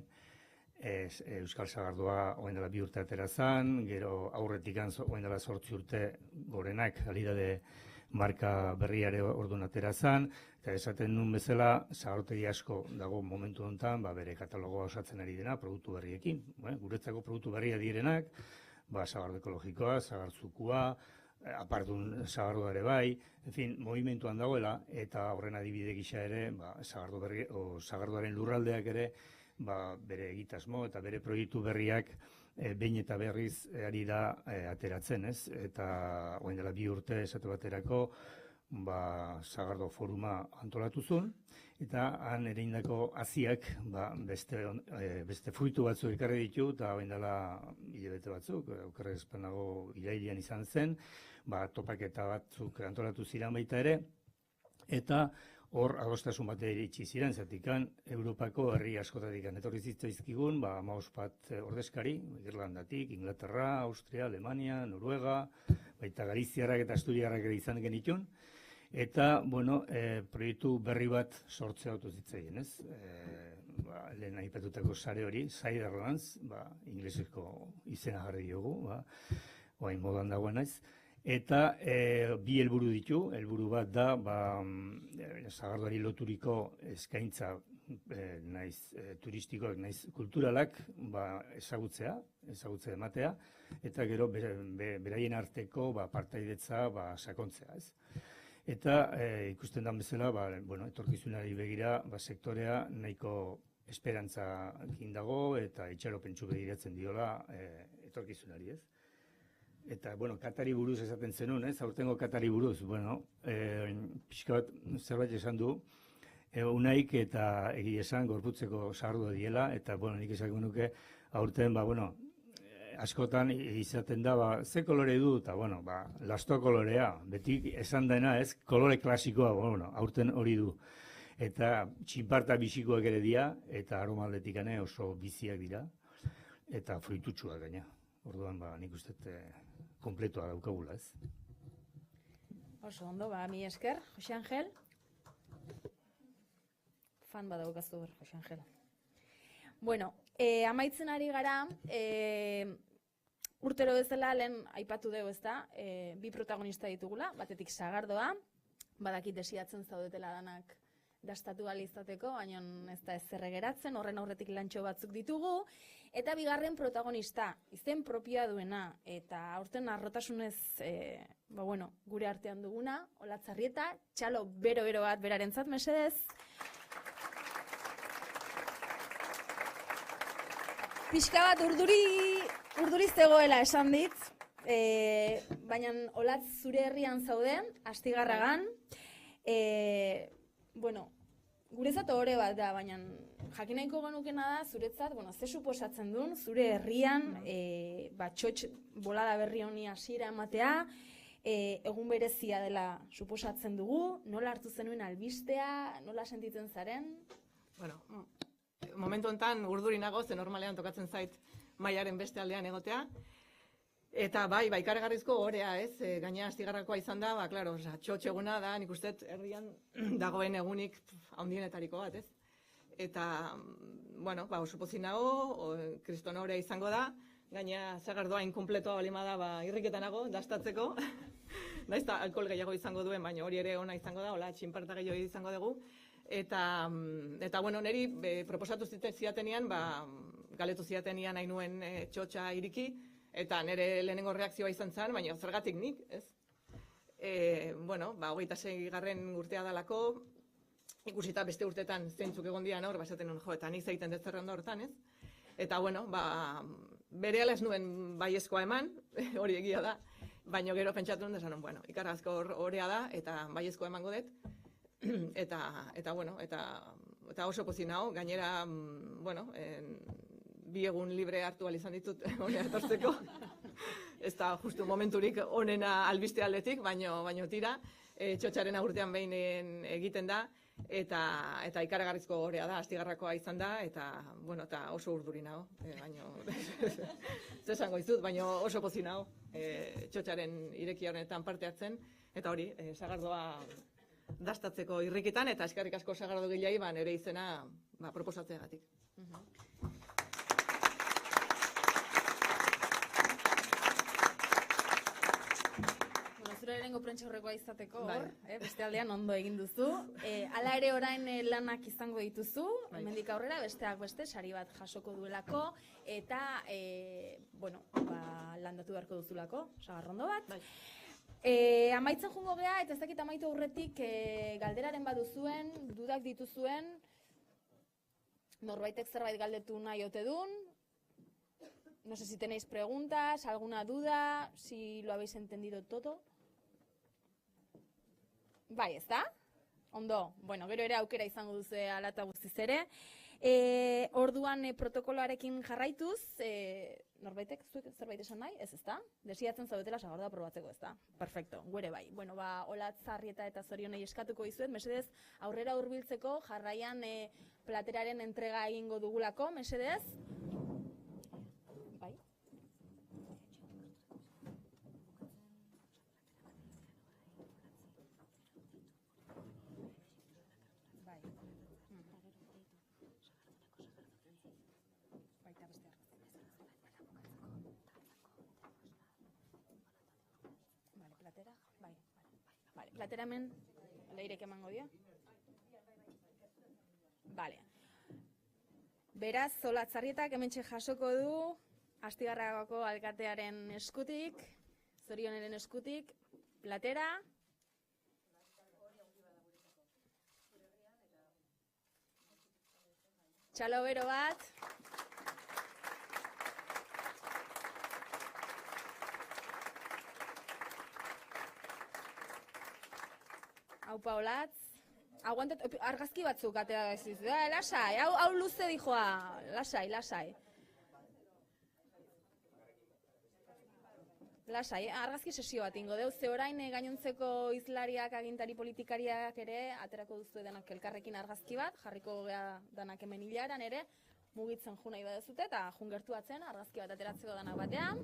Euskal Sagardoa orain dela 2 urte atera zan, gero aurretik orain dela 8 urte gorenak kalidade marka berriare orduan atera zan, eta esaten nuen bezala, sagardotegi asko dago momentu honetan, bere katalogoa osatzen ari dena, produktu berriekin. Guretzako produktu berria direnak, sagardo ekologikoa, sagarduzukua, apartun sagardoa ere bai, en fin, movimentuan dagoela, eta horren adibide gisa ere, sagardoaren lurraldeak ere, bere egitasmo eta bere proiektu berriak behin eta berriz ari da ateratzen, ez? Eta orain dela 2 urte esate baterako Sagardo Foruma antolatu zuen, eta han ere indako haziak beste fruitu batzuk ekarri ditu, eta orain dela hilabete batzuk, okerrez panago irailean izan zen, topaketa batzuk antolatu ziren baita ere, eta hor adostasun bat iritsi ziren, zatikan Europako herri askotatik etorri zitzaizkigun, 15 bat ordezkari, Irlandatik, Inglaterra, Austria, Alemania, Noruega, baita Galiziarrak eta Asturiarrak ere izan genitun, eta, proiektu berri bat sortzea autu zitzaien, ez? Lehen aipatutako sare hori, Ciderlands, inglesezko izena jarri diogu, orain modan dagoen naiz, eta 2 helburu ditu, helburu bat da, sagardoari loturiko eskaintza naiz turistikoak, naiz kulturalak ezagutzea ematea, eta gero beraien arteko partaidetza sakontzea, ez? Eta ikusten den bezala, etorkizunari begira, sektorea nahiko esperantzakin dago, eta itxaropentsu begiratzen diola etorkizunari, ez? Eta, Katari buruz esaten zenun, ez? Aurtengo Katari buruz, pixka bat zerbait esan du, unaik eta egia esan gorputzeko sagardoa diela, eta, nik esango nuke, aurten, askotan izaten da, ze kolore du, eta, lasto kolorea, beti esan dena, ez? Kolore klasikoa, aurten hori du. Eta txinparta bisikoak ere dira, eta aromaldetik oso biziak dira, eta fruitutsuak gaina. Orduan, nik uste kompletoa daukagula, ez? Oso ondo, mi esker, Jose Angel. Fan badaukazu ber, Jose Angel. Amaitzen ari gara, urtero bezala lehen aipatu dugu, ezta, 2 protagonista ditugula, batetik Sagardoa, badakit desiatzen zaudetela danak dastatu izateko, baina ez da ezerre geratzen, horren aurretik lantxo batzuk ditugu, eta bigarren protagonista, izen propioa duena, eta aurten arrotasunez, gure artean duguna, Olatzarrieta, txalo bero-bero bat berarentzat, mesedez. Pixka bat urduri zegoela esan dit, baina Olatz zure herrian zauden, Astigarragan, guretzat ohore bat da, baina jakinaiko genukena da, zuretzat, ze suposatzen duen, zure herrian, txotx bolada berri honi hasiera ematea, egun berezia dela suposatzen dugu, nola hartu zenuen albistea, nola sentitzen zaren? Momentu honetan urduri nago, ze normalean tokatzen zait mailaren beste aldean egotea, eta ikaragarrizko orea, ez? Gaina Astigarrakoa izan da, txotx eguna da, nik uste herrian dagoen egunik handienetariko bat, ez? Eta, oso pozik nago, kriston orea izango da, gaina Sagardoa inkompletoa balima da, irriketan nago, dastatzeko, naiz eta alkohol gehiago izango duen, baina hori ere ona izango da, hola, txinparta gehiago izango dugu, eta niri proposatu ziatenean, galetu ziatenean nahi nuen txotxa iriki, eta nire lehenengo reakzioa izan zen, baina zergatik nik, ez? 26. urtea dalako, ikusita beste urtetan zeintzuk egon dian hor, esaten nuen, eta nik zeiten dut zerrenda hortan, ez? Eta, berehala ez nuen baiezkoa eman, hori egia da, baina gero pentsatu nuen, esan nuen, ikarazko horea da, eta baiezkoa emango dut, eta oso pozik nago, gainera, 2 egun libre hartu izan ditut honea etortzeko. Ez da justu momenturik onena albiste aldetik, baino tira, txotxaren urtean behin egiten da, eta ikaragarrizko gorea da, Astigarrakoa izan da, eta oso urduri nago, baino, zesango izut, baino oso pozik nago, txotxaren ireki honetan parte hartzen, eta hori, Sagardoa dastatzeko irrikitan, eta eskerrik asko Sagardo gehiai, nire izena proposatzeagatik. prentxaurrekoa izateko Bai. hor, beste aldean ondo egin duzu. Hala ere orain lanak izango dituzu, hemendik aurrera besteak beste sari bat jasoko duelako, eta, landatu beharko duzulako, sagarrondo bat. Bai. Amaitzen jungo gea, eta ez dakit amaitu aurretik galderaren baduzuen, dudak dituzuen, norbaitek zerbait galdetu nahi ote dun. No sé si tenéis preguntas, alguna duda, si lo habéis entendido todo. Bai, ez da? Ondo, bueno, gero ere aukera izango duzu ala eta guztiz ere. Orduan protokoloarekin jarraituz, norbaitek zuek zerbait esan nahi? Ez da? Desiatzen zaudetela sagardoa probatzeko, ez da? Perfecto, guere bai. Bueno, Olatz Zarrieta eta Zorionei eskatuko dizuet, mesedez aurrera hurbiltzeko jarraian plateraren entrega egingo dugulako, mesedez. Bai. Bai. Baita beste Vale, platera? Bai. Vale, platera hemen leirek emango dio? Vale. Beraz, Olatz Zarrietak hementxe jasoko du Astigarragako alkatearen eskutik, Zorioneren eskutik, platera. Txalo bero bat. Aupa Olatz. Aguantet, argazki batzuk atera eziz. Lasai, hau luze dijoa. Lasai. Lasai, argazki sesio bat ingo deu. Ze orain gainontzeko izlariak, agintari politikariak ere, aterako duzu denak elkarrekin argazki bat, jarriko gea danak hemen hilaran ere, mugitzen ju nahi badezute, eta jun gertuatzen argazki bat ateratzeko danak batean.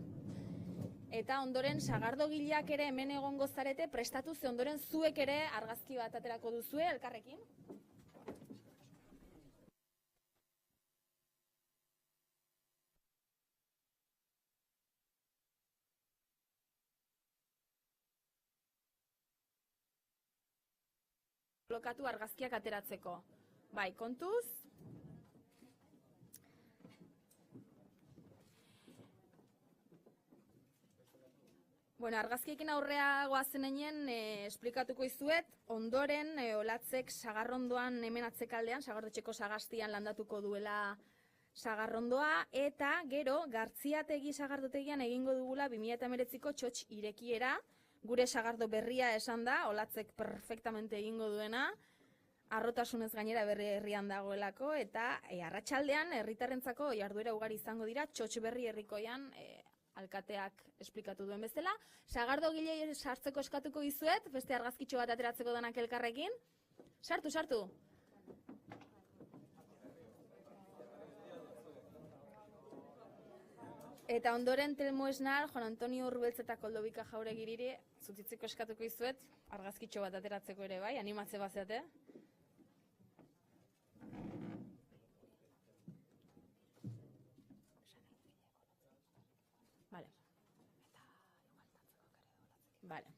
Eta ondoren sagardogileak ere hemen egongo zarete, prestatu ze ondoren zuek ere argazki bat aterako duzue elkarrekin. Lokatu argazkiak ateratzeko. Bai, kontuz. Bueno, argazkiekin aurrea goazen einen, esplikatuko izuet, ondoren Olatzek sagarrondoan hemen atzekaldean, sagardotxeko sagastian landatuko duela sagarrondoa, eta gero, Gartziategi sagardotegian egingo dugula 2019ko txotx irekiera, gure sagardo berria esan da, Olatzek perfectamente egingo duena, arrotasunez gainera herrian dagoelako, eta arratsaldean herritarrentzako jarduera ugari izango dira, txotx berri herrikoian, alkateak esplikatu duen bezala. Sagardogilei sartzeko eskatuko dizuet, beste argazkitxo bat ateratzeko denak elkarrekin. Sartu. Eta ondoren Telmo Esnar, Juan Antonio Urbeltz eta Koldobika Jauregiriri zutitzeko eskatuko dizuet, argazkitxo bat ateratzeko ere bai, animatze bazeate. Vale.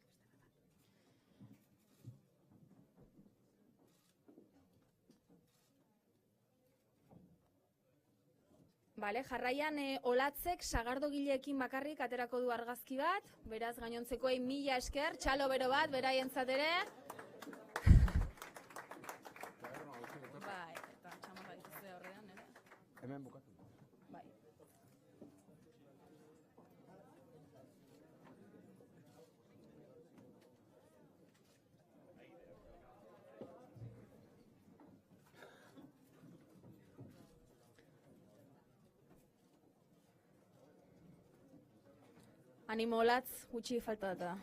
Vale, jarraian Olatzek sagardogileekin bakarrik aterako du argazki bat, beraz gainontzekoei 1000 esker, txalo bero bat, beraientzat ere. Bai, eta txamarra dituzte horrean, ere? Hemen bukatu. Bai. Animo Olatz, gutxi falta data.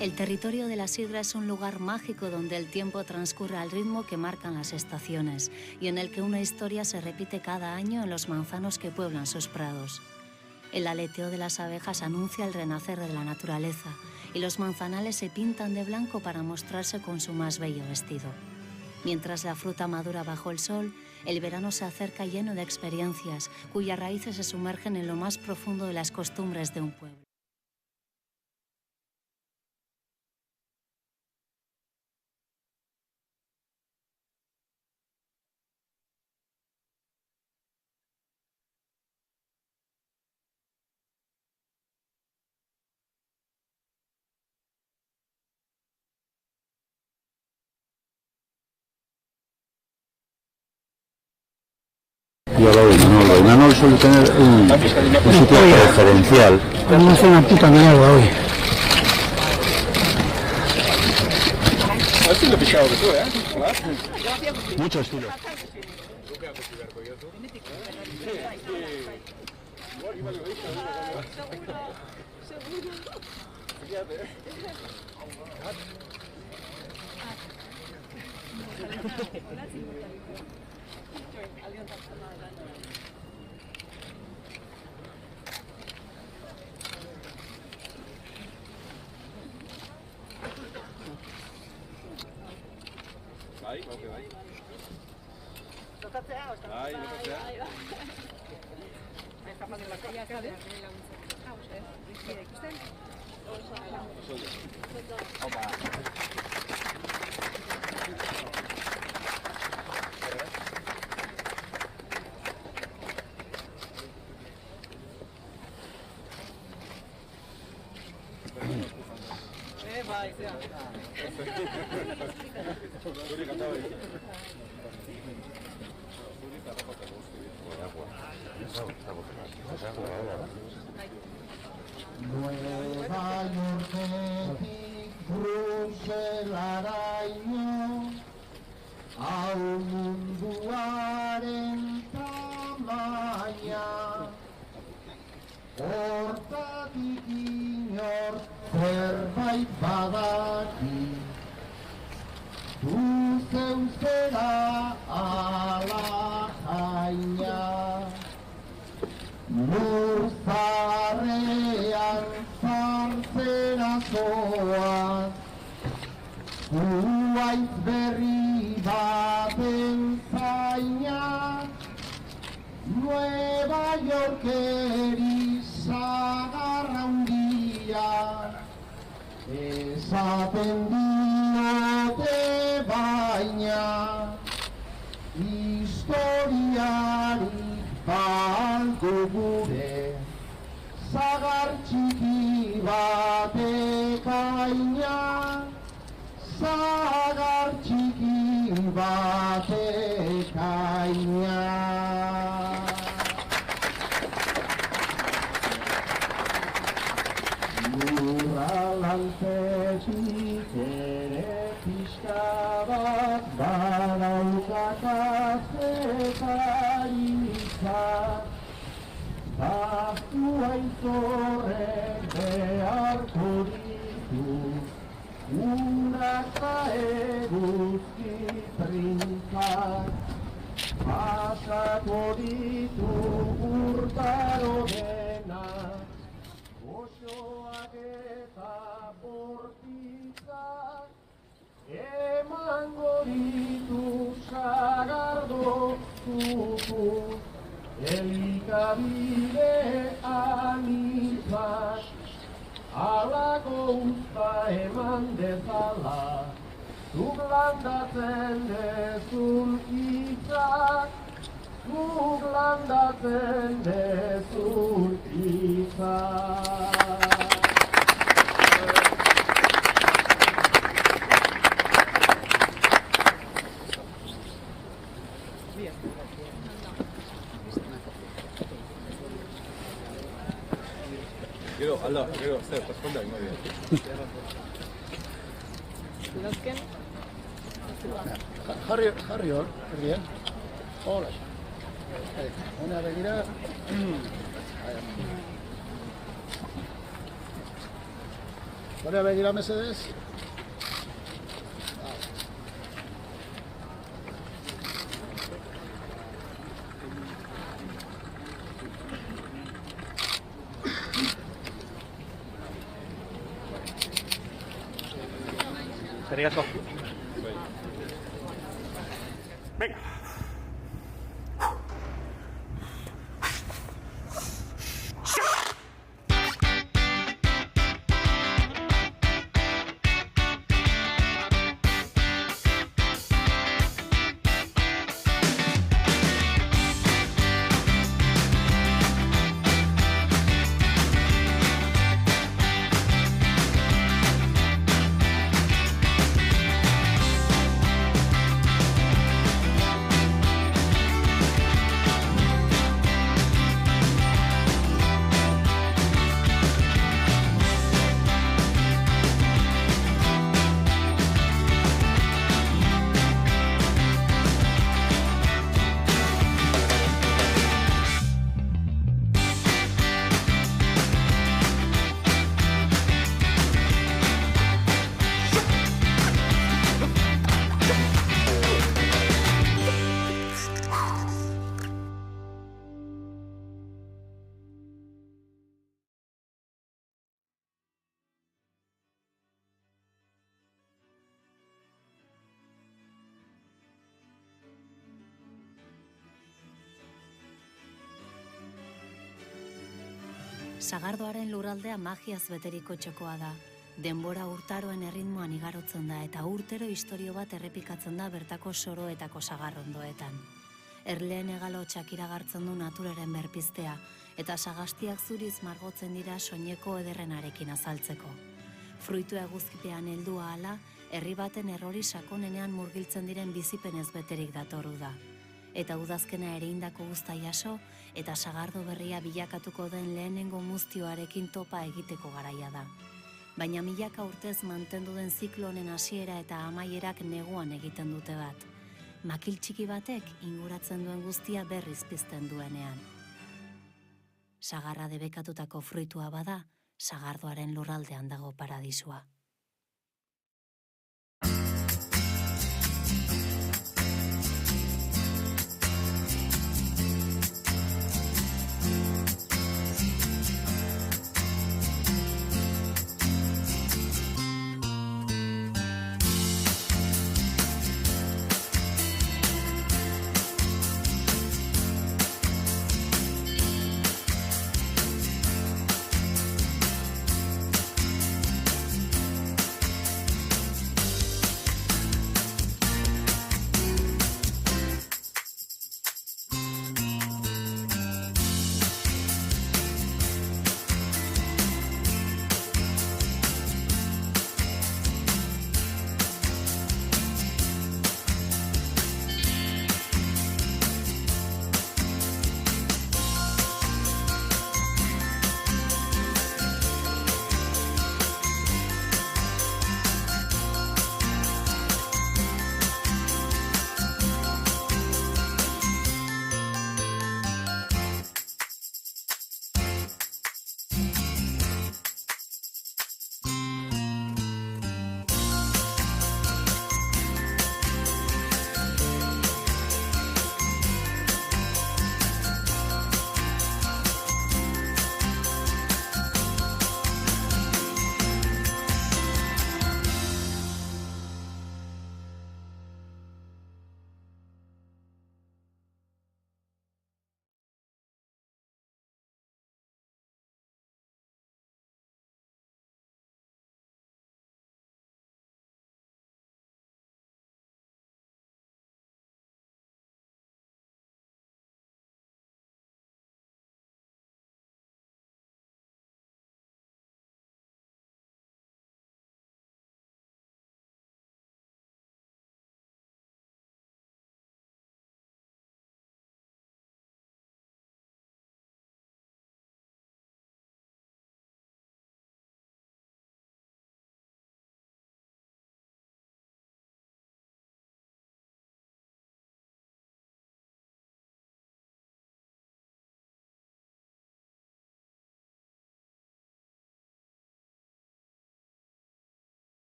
El territorio de la sidra es un lugar mágico donde el tiempo transcurre al ritmo que marcan las estaciones y en el que una historia se repite cada año en los manzanos que pueblan sus prados. El aleteo de las abejas anuncia el renacer de la naturaleza y los manzanales se pintan de blanco para mostrarse con su más bello vestido. Mientras la fruta madura bajo el sol, el verano se acerca lleno de experiencias cuyas raíces se sumergen en lo más profundo de las costumbres de un pueblo. Y a lo de Imanol suele tener un sitio preferencial. Vamos a hacer una puta mierda hoy. Estilo pixado que tú, Mucho estilo. Nueva Yorketik Bruselaraino hau munduaren tamaina hortatik inor zerbait badaki du zeu zera ala jaina lur zarrean zartzera zoaz zuaitz berri baten zaina Nueva Yorkeri sagarra handia esaten diote baina historiari baldu gure zagar txiki batek aina zagar txiki batek aina Lurralantetik ere pixka bat badaukat azetaritza Zaztu aitzorrek beharko ditu unak eta eguzki trintzak pasako ditu urtaro denak Osoak eta bortitzak emango ditu sagardo zuku elikabide anitzak alako usta eman dezala zuk landatzen dezun hitzak zuk landatzen dezun hitzak Gero, zer, paskondak, no dira. Lozken? Jarri hor, herrian. Hola. Ona begira. Bera begira mesedez. Eskerrik asko. Venga. Sagardoaren lurraldea magiaz beteriko txokoa da. Denbora urtaroen erritmoan igarotzen da eta urtero istorio bat errepikatzen da bertako soroetako sagarrondoetan. Erleen hegalotsak iragartzen du naturaren berpiztea eta sagastiak zuriz margotzen dira soineko ederrenarekin azaltzeko. Fruitu eguzkipean heldua ahala, herri baten errori sakonenean murgiltzen diren bizipenez beterik datoru da. Eta udazkena ere indako guzta jaso, eta sagardo berria bilakatuko den lehenengo muztioarekin topa egiteko garaia da. Baina milaka urtez mantendu den ziklo honen hasiera eta amaierak neguan egiten dute bat. Makil txiki batek inguratzen duen guztia berriz pizten duenean. Sagarra debekatutako fruitua bada, sagardoaren lurraldean dago paradisua.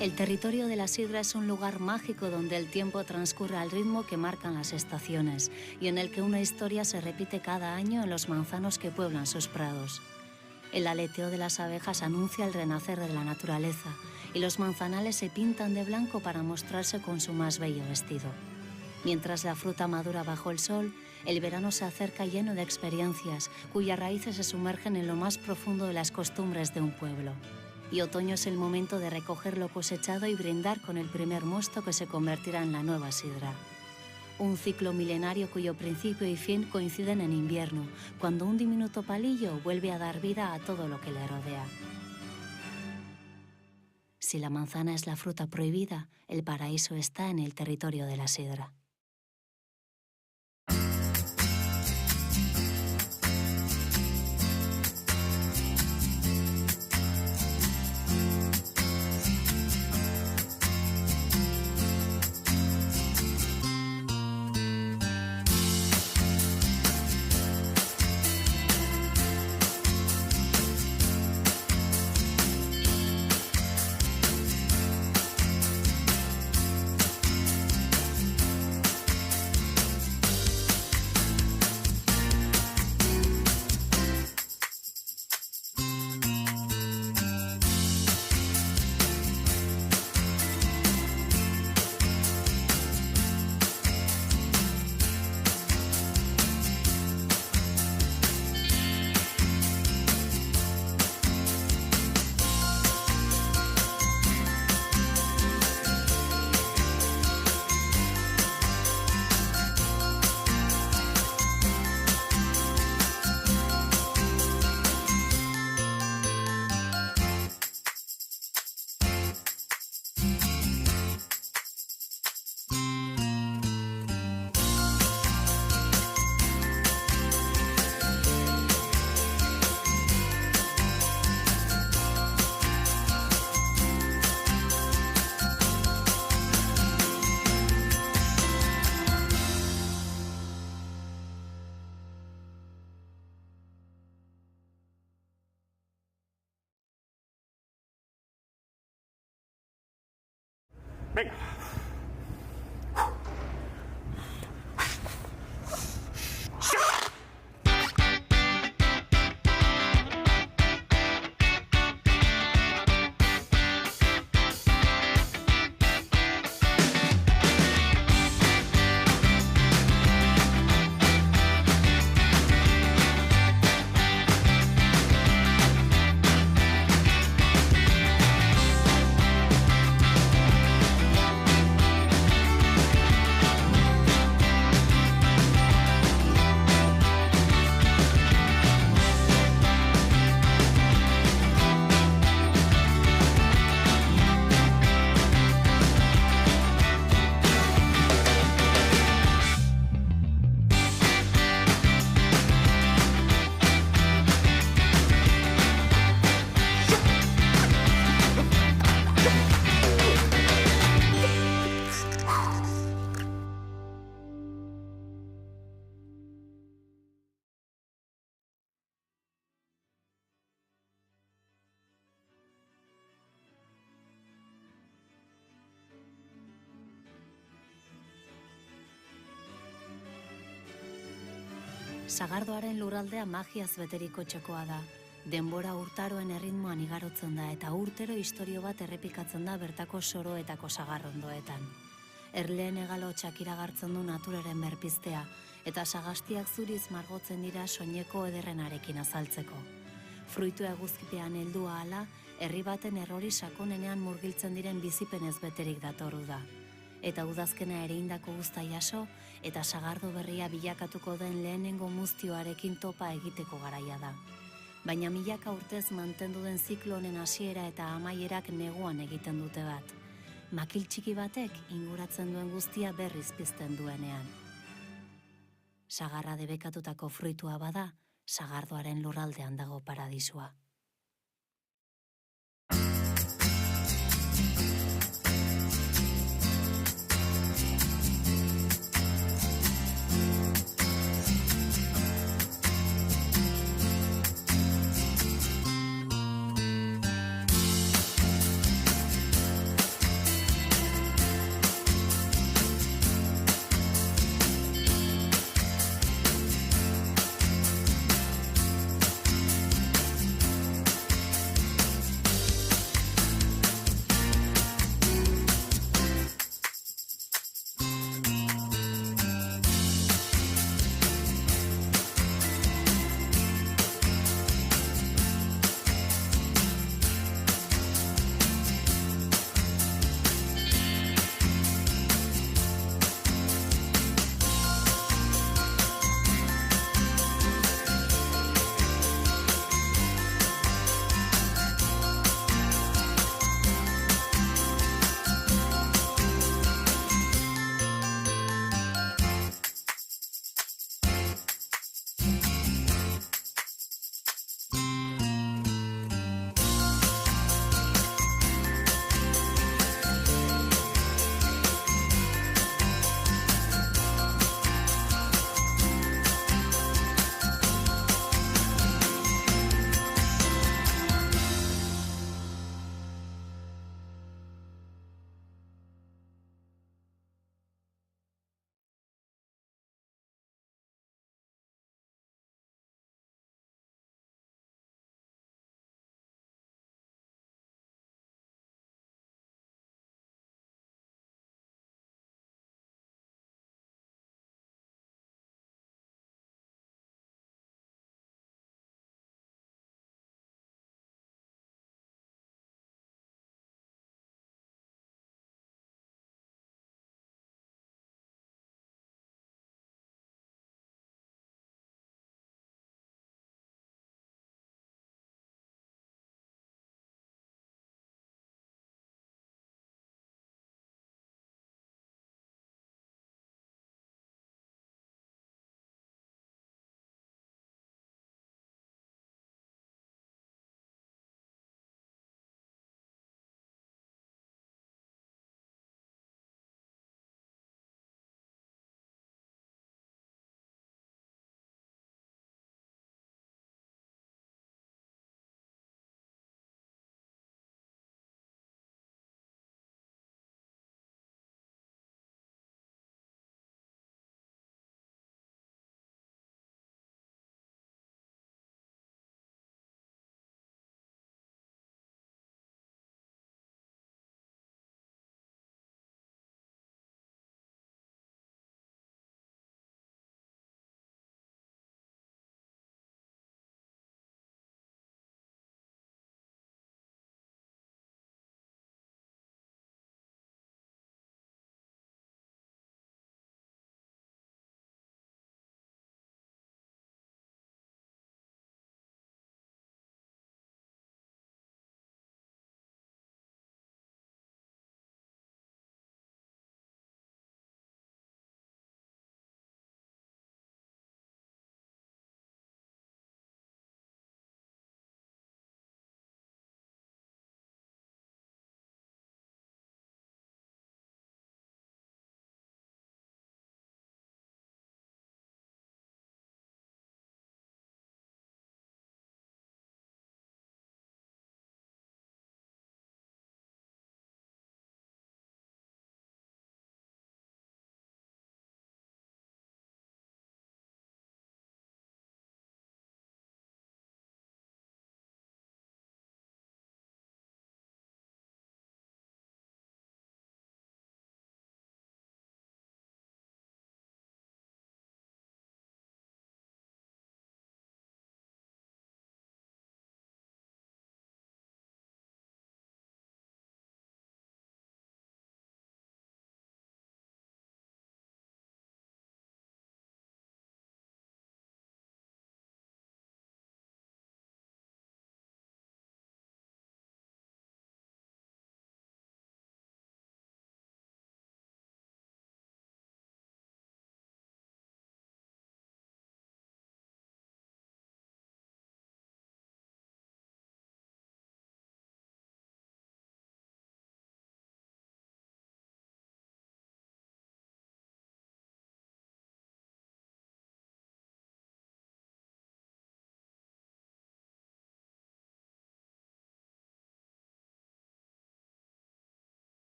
El territorio de la sidra es un lugar mágico donde el tiempo transcurre al ritmo que marcan las estaciones y en el que una historia se repite cada año en los manzanos que pueblan sus prados. El aleteo de las abejas anuncia el renacer de la naturaleza y los manzanales se pintan de blanco para mostrarse con su más bello vestido. Mientras la fruta madura bajo el sol, el verano se acerca lleno de experiencias cuyas raíces se sumergen en lo más profundo de las costumbres de un pueblo. Y otoño es el momento de recoger lo cosechado y brindar con el primer mosto que se convertirá en la nueva sidra. Un ciclo milenario cuyo principio y fin coinciden en invierno, cuando un diminuto palillo vuelve a dar vida a todo lo que le rodea. Si la manzana es la fruta prohibida, el paraíso está en el territorio de la sidra. Venga. Sagardoaren lurraldea magiaz beteriko txokoa da. Denbora urtaroen erritmoan igarotzen da eta urtero istorio bat errepikatzen da bertako soroetako sagarrondoetan. Erleen hegalotsak iragartzen du naturaren berpiztea eta sagastiak zuriz margotzen dira soineko ederrenarekin azaltzeko. Fruitu eguzkipean heldua ahala, herri baten errori sakonenean murgiltzen diren bizipenez beterik datoru da. Eta udazkena ere indako guzta jaso, eta sagardo berria bilakatuko den lehenengo muztioarekin topa egiteko garaia da. Baina milaka urtez mantendu den ziklo honen hasiera eta amaierak neguan egiten dute bat. Makil txiki batek inguratzen duen guztia berriz pizten duenean. Sagarra debekatutako fruitua bada, sagardoaren lurraldean dago paradisua.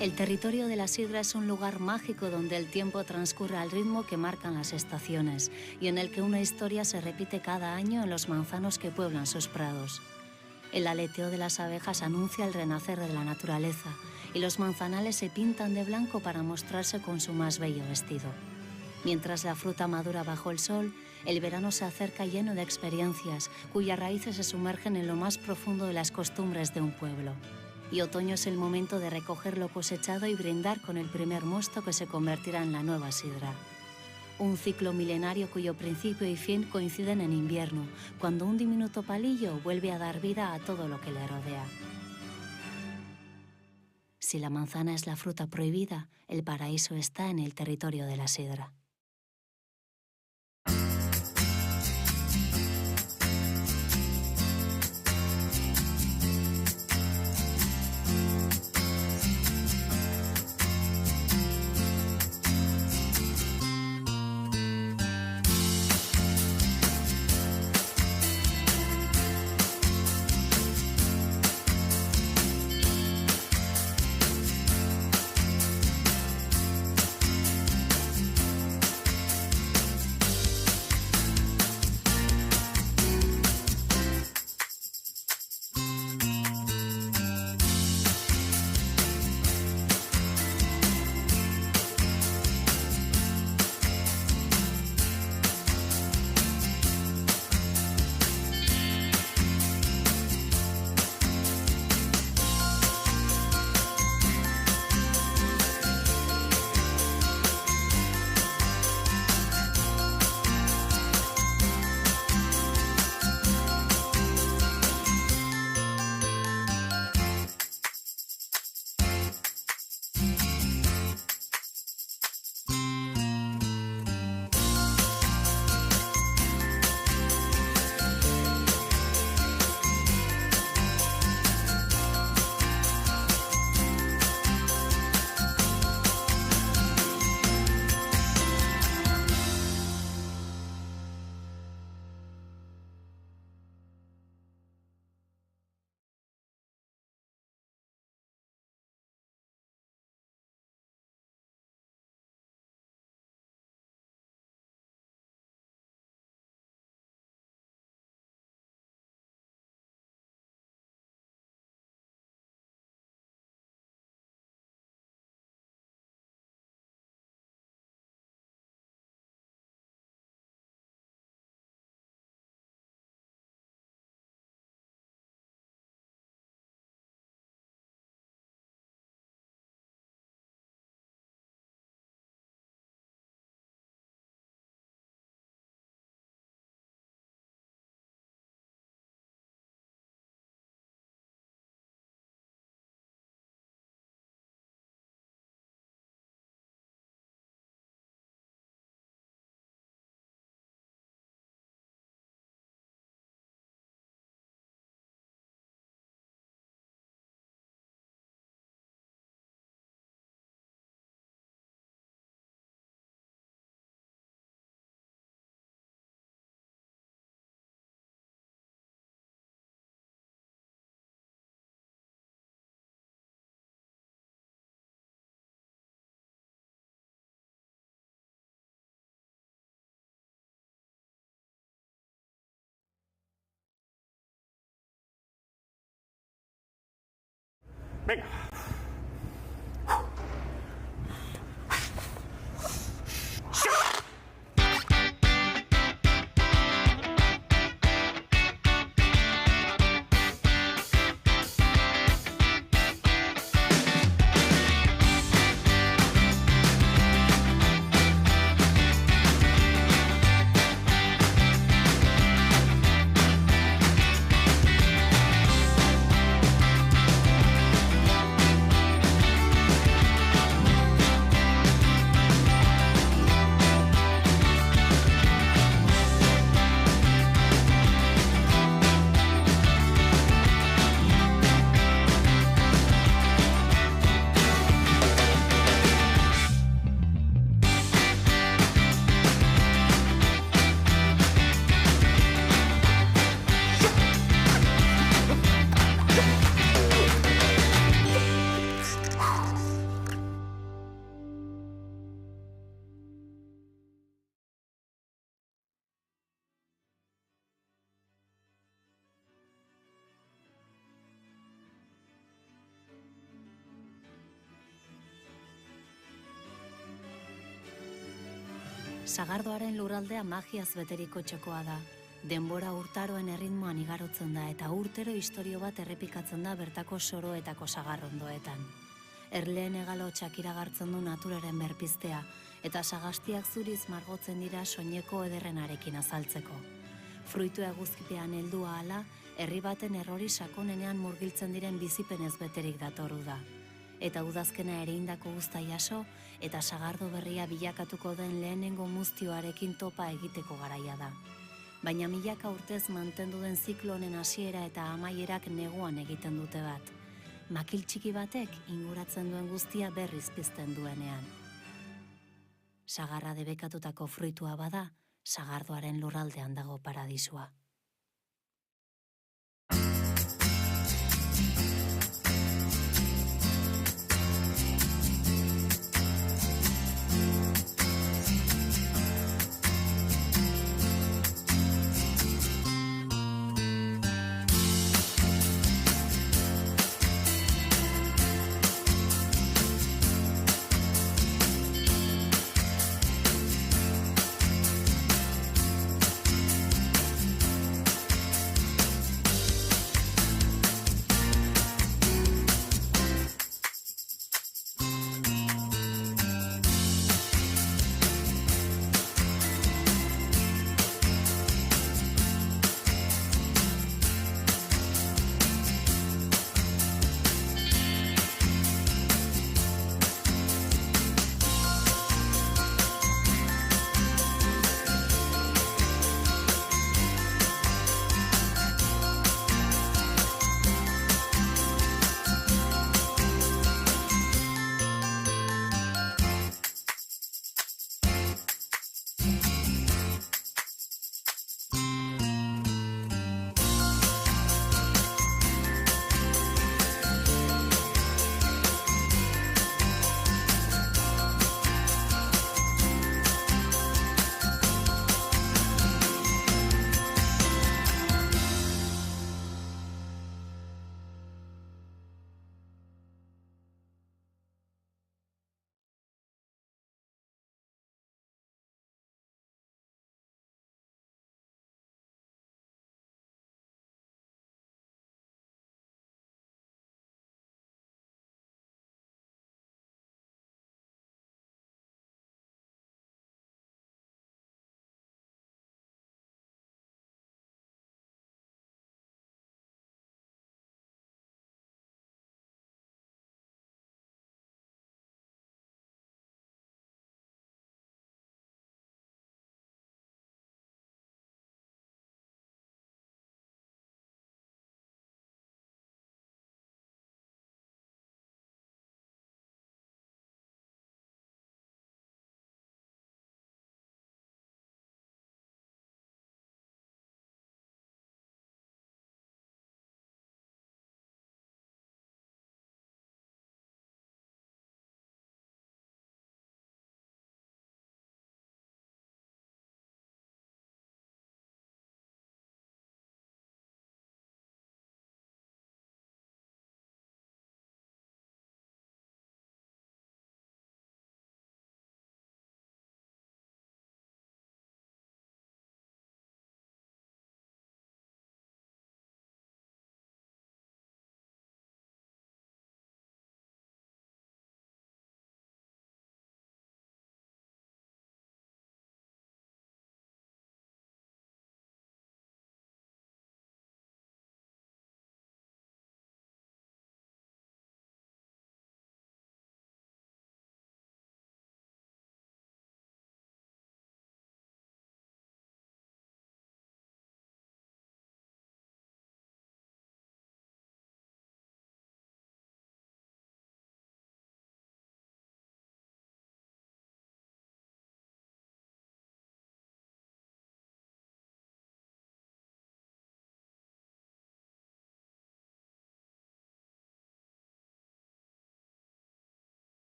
El territorio de la sidra es un lugar mágico donde el tiempo transcurre al ritmo que marcan las estaciones y en el que una historia se repite cada año en los manzanos que pueblan sus prados. El aleteo de las abejas anuncia el renacer de la naturaleza y los manzanales se pintan de blanco para mostrarse con su más bello vestido. Mientras la fruta madura bajo el sol, el verano se acerca lleno de experiencias cuyas raíces se sumergen en lo más profundo de las costumbres de un pueblo. Y otoño es el momento de recoger lo cosechado y brindar con el primer mosto que se convertirá en la nueva sidra. Un ciclo milenario cuyo principio y fin coinciden en invierno, cuando un diminuto palillo vuelve a dar vida a todo lo que le rodea. Si la manzana es la fruta prohibida, el paraíso está en el territorio de la sidra. Venga. Sagardoaren lurraldea magiaz beteriko txokoa da. Denbora urtaroen erritmoan igarotzen da eta urtero istorio bat errepikatzen da bertako soroetako sagarrondoetan. Erleen hegalotsak iragartzen du naturaren berpiztea eta sagastiak zuriz margotzen dira soineko ederrenarekin azaltzeko. Fruitu eguzkipean heldua hala, herri baten errori sakonenean murgiltzen diren bizipenez beterik datorru da. Eta udazkena ere indako guzta jaso eta sagardo berria bilakatuko den lehenengo muztioarekin topa egiteko garaia da. Baina milaka urtez mantendu den ziklo honen hasiera eta amaierak neguan egiten dute bat. Makil txiki batek inguratzen duen guztia berriz pizten duenean. Sagarra debekatutako fruitua bada, sagardoaren lurraldean dago paradisua.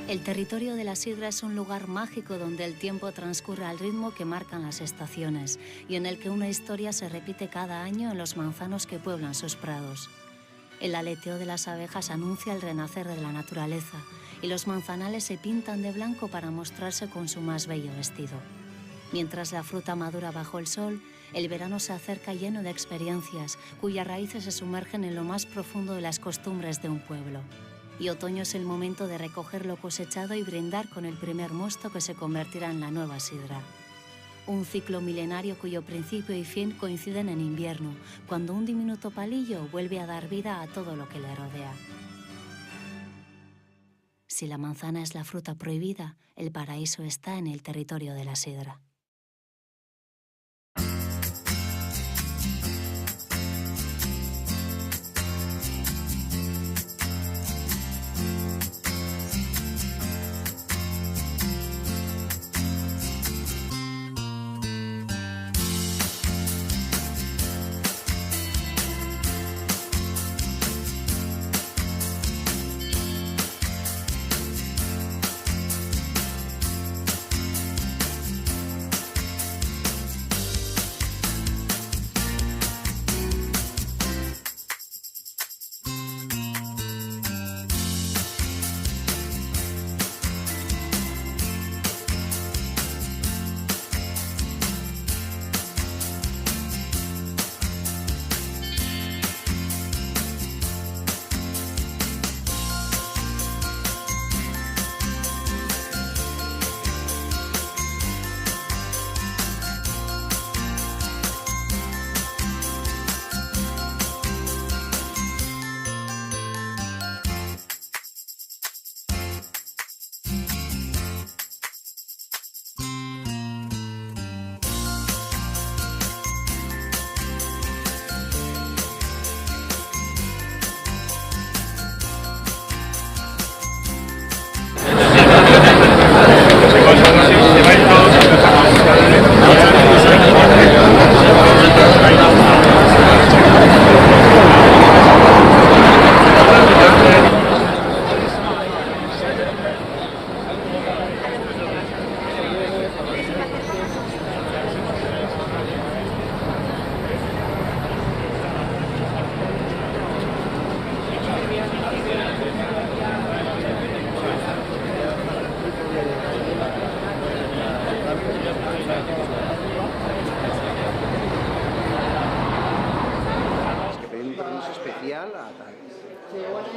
El territorio de la sidra es un lugar mágico donde el tiempo transcurre al ritmo que marcan las estaciones y en el que una historia se repite cada año en los manzanos que pueblan sus prados. El aleteo de las abejas anuncia el renacer de la naturaleza y los manzanales se pintan de blanco para mostrarse con su más bello vestido. Mientras la fruta madura bajo el sol, el verano se acerca lleno de experiencias cuyas raíces se sumergen en lo más profundo de las costumbres de un pueblo. Y otoño es el momento de recoger lo cosechado y brindar con el primer mosto que se convertirá en la nueva sidra. Un ciclo milenario cuyo principio y fin coinciden en invierno, cuando un diminuto palillo vuelve a dar vida a todo lo que le rodea. Si la manzana es la fruta prohibida, el paraíso está en el territorio de la sidra.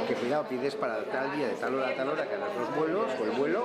Que cuidado, pides para tal día de tal hora a tal hora que hagas los vuelos o el vuelo.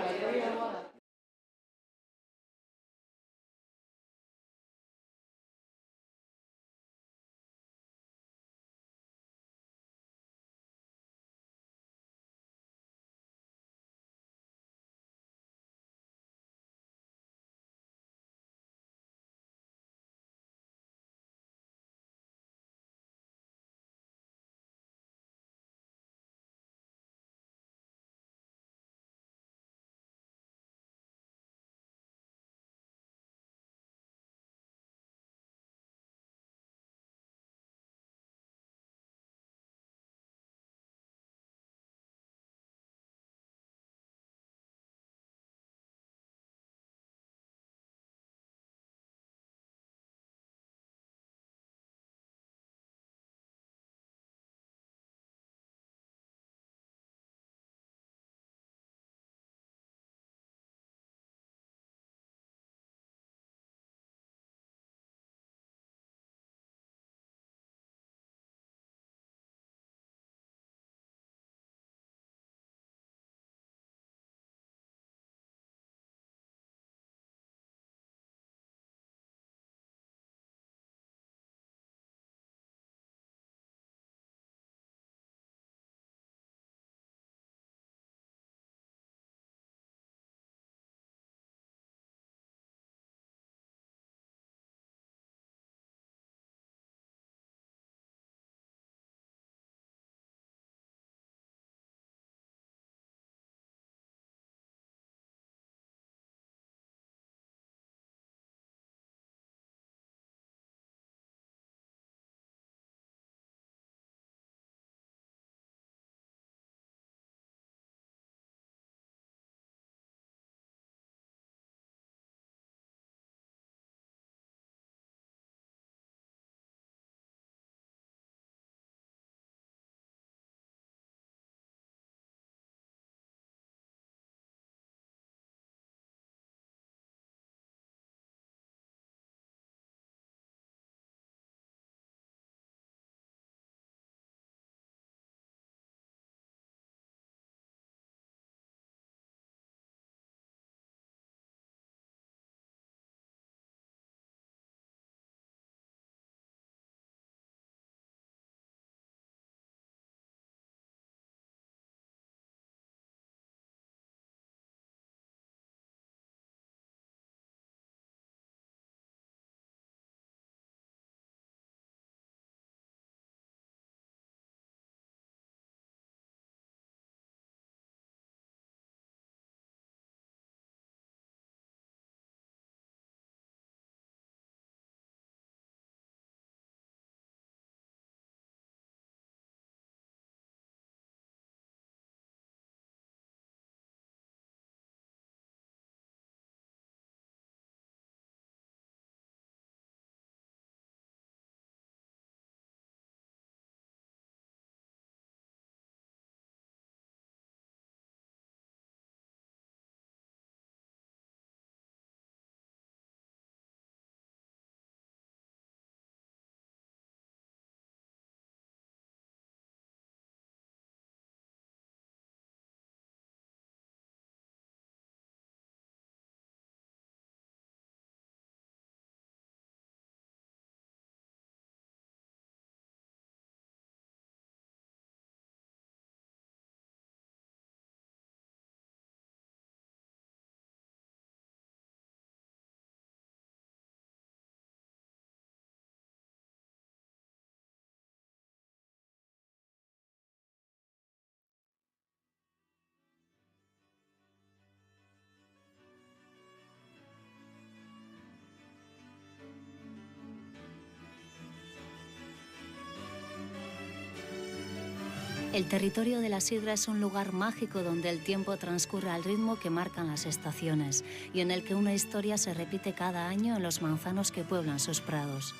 El territorio de la sidra es un lugar mágico donde el tiempo transcurre al ritmo que marcan las estaciones y en el que una historia se repite cada año en los manzanos que pueblan sus prados.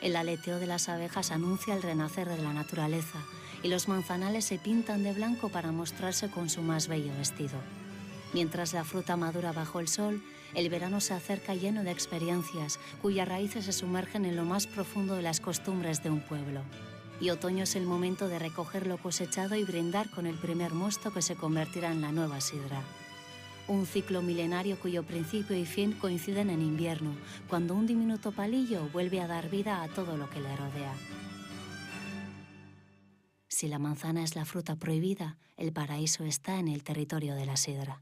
El aleteo de las abejas anuncia el renacer de la naturaleza y los manzanales se pintan de blanco para mostrarse con su más bello vestido. Mientras la fruta madura bajo el sol, el verano se acerca lleno de experiencias cuyas raíces se sumergen en lo más profundo de las costumbres de un pueblo. Y otoño es el momento de recoger lo cosechado y brindar con el primer mosto que se convertirá en la nueva sidra. Un ciclo milenario cuyo principio y fin coinciden en invierno, cuando un diminuto palillo vuelve a dar vida a todo lo que le rodea. Si la manzana es la fruta prohibida, el paraíso está en el territorio de la sidra.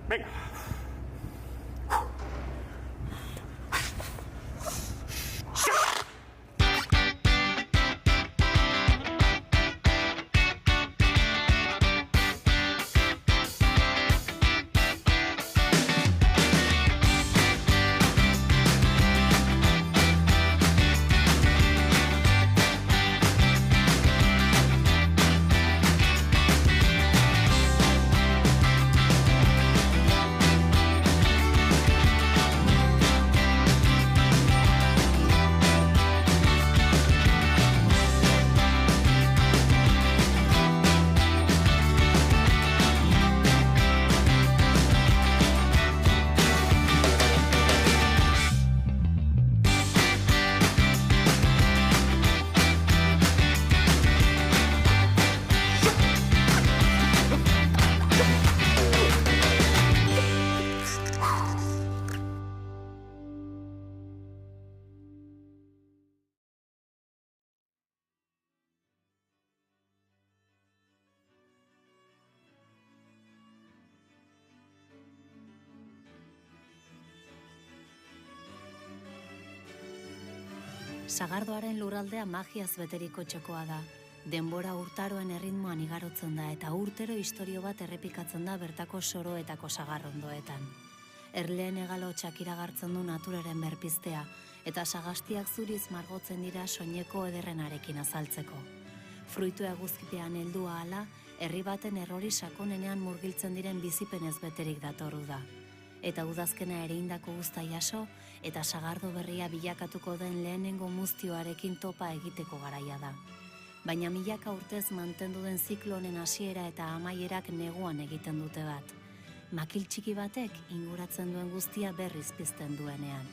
Venga. Sagardoaren lurraldea magiaz beteriko txokoa da. Denbora urtaroen erritmoan igarotzen da eta urtero istorio bat errepikatzen da bertako soroetako sagarrondoetan. Erleen egalotxak iragartzen du naturaren berpiztea eta sagastiak zuriz margotzen dira soineko ederrenarekin azaltzeko. Fruitu eguzkipean heldua hala, herri baten errori sakonenean murgiltzen diren bizipenez beterik datorru da. Eta udazkena ere indako guzta jaso, eta sagardo berria bilakatuko den lehenengo muztioarekin topa egiteko garaia da. Baina milaka urtez mantendu den ziklo honen hasiera eta amaierak neguan egiten dute bat. Makil txiki batek inguratzen duen guztia berriz pizten duenean.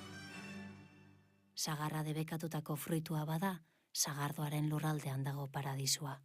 Sagarra debekatutako fruitua bada, sagardoaren lurraldean dago paradisua.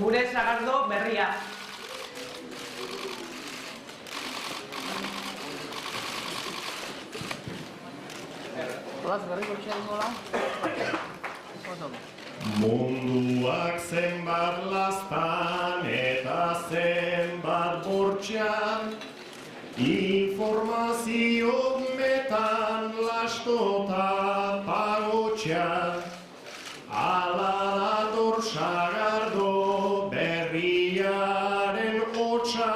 gure sagardo berria. Olaz, berriko txerin gola? Munduak zenbat lastan eta zenbat bortxan, informazio metan lastota pagotxan, ala dator sagardo berriaren hotxa,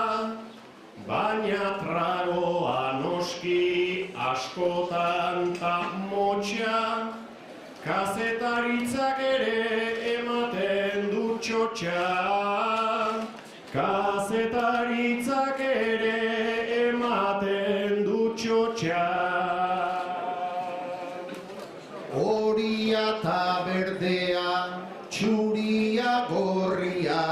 baina tragoa noski askotan ta motxa, kazetaritzak ere ematen du txotxa. Kazetaritzak ere ematen du txotxa. Horia eta berdea, txuria gorria,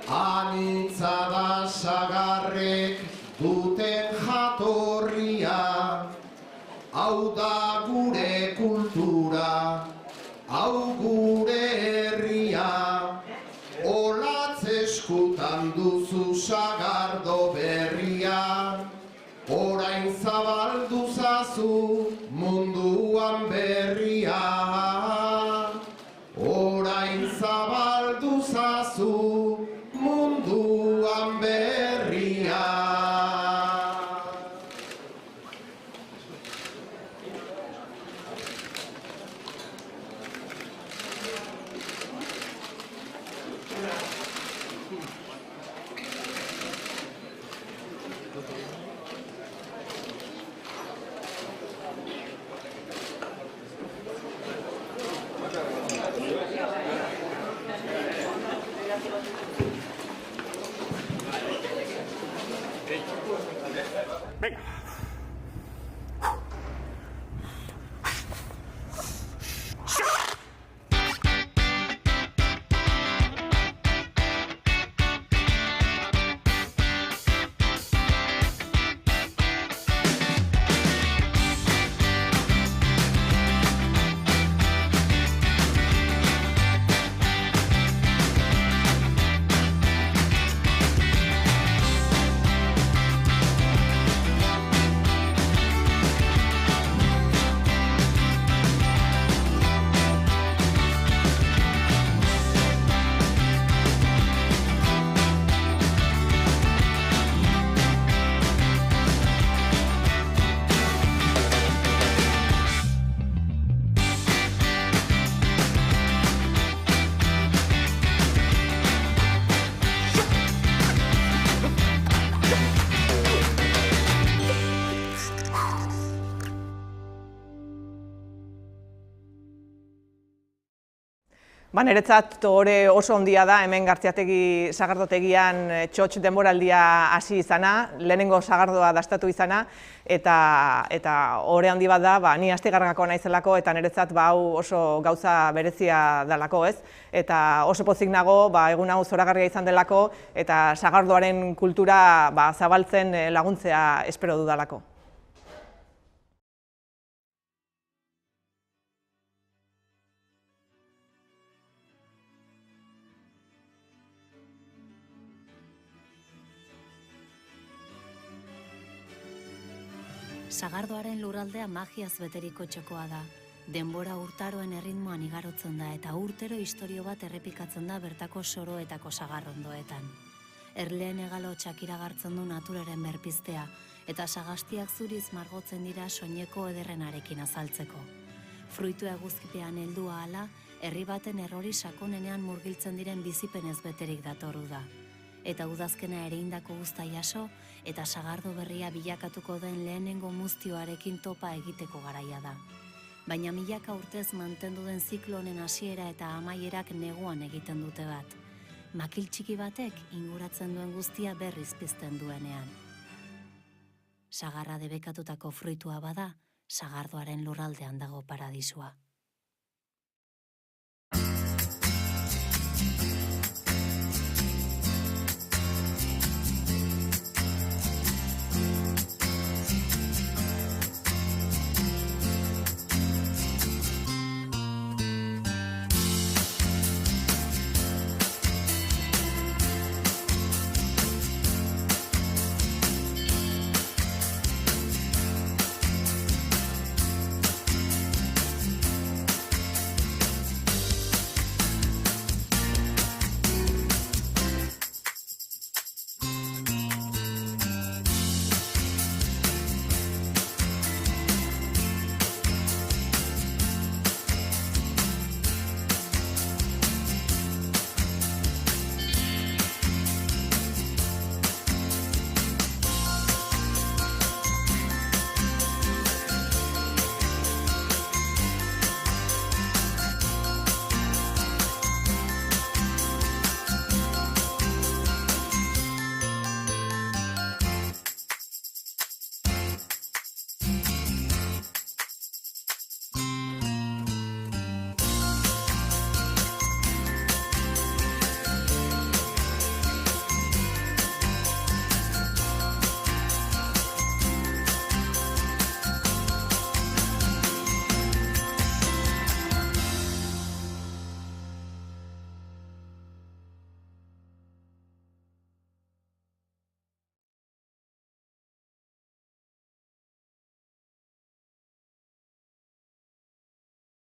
anitza da sagarrek duten jatorria. Hau da gure kultura, hau gure herria, olatz eskutan duzu sagardo berria, orain zabaldu zazu munduan berria, orain zabaldu zazu munduan berria. Venga. Niretzat hori oso ondia da, hemen Gartziategi sagardotegian txotx denboraldia hasi izana, lehenengo sagardoa dastatu izana, eta hori handi bat da, ni astigarragako naizelako, eta niretzat hau oso gauza berezia dalako, ez? Eta oso pozik nago, egun hau zoragarria izan delako, eta sagardoaren kultura zabaltzen laguntzea espero dudalako. Sagardoaren lurraldea magiaz beteriko txokoa da. Denbora urtaroen erritmoan igarotzen da eta urtero istorio bat errepikatzen da bertako soroetako sagarrondoetan. Erleen hegalotxak iragartzen du naturaren berpiztea eta sagastiak zuriz margotzen dira soineko ederrenarekin azaltzeko. Fruitu eguzkipean heldua hala, herri baten errori sakonenean murgiltzen diren bizipenez beterik datorru da. Eta udazkena ere indako guzta jaso, eta sagardo berria bilakatuko den lehenengo muztioarekin topa egiteko garaia da. Baina milaka urtez mantendu den ziklo honen hasiera eta amaierak neguan egiten dute bat. Makil txiki batek inguratzen duen guztia berriz pizten duenean. Sagarra debekatutako fruitua bada, sagardoaren lurraldean dago paradisua.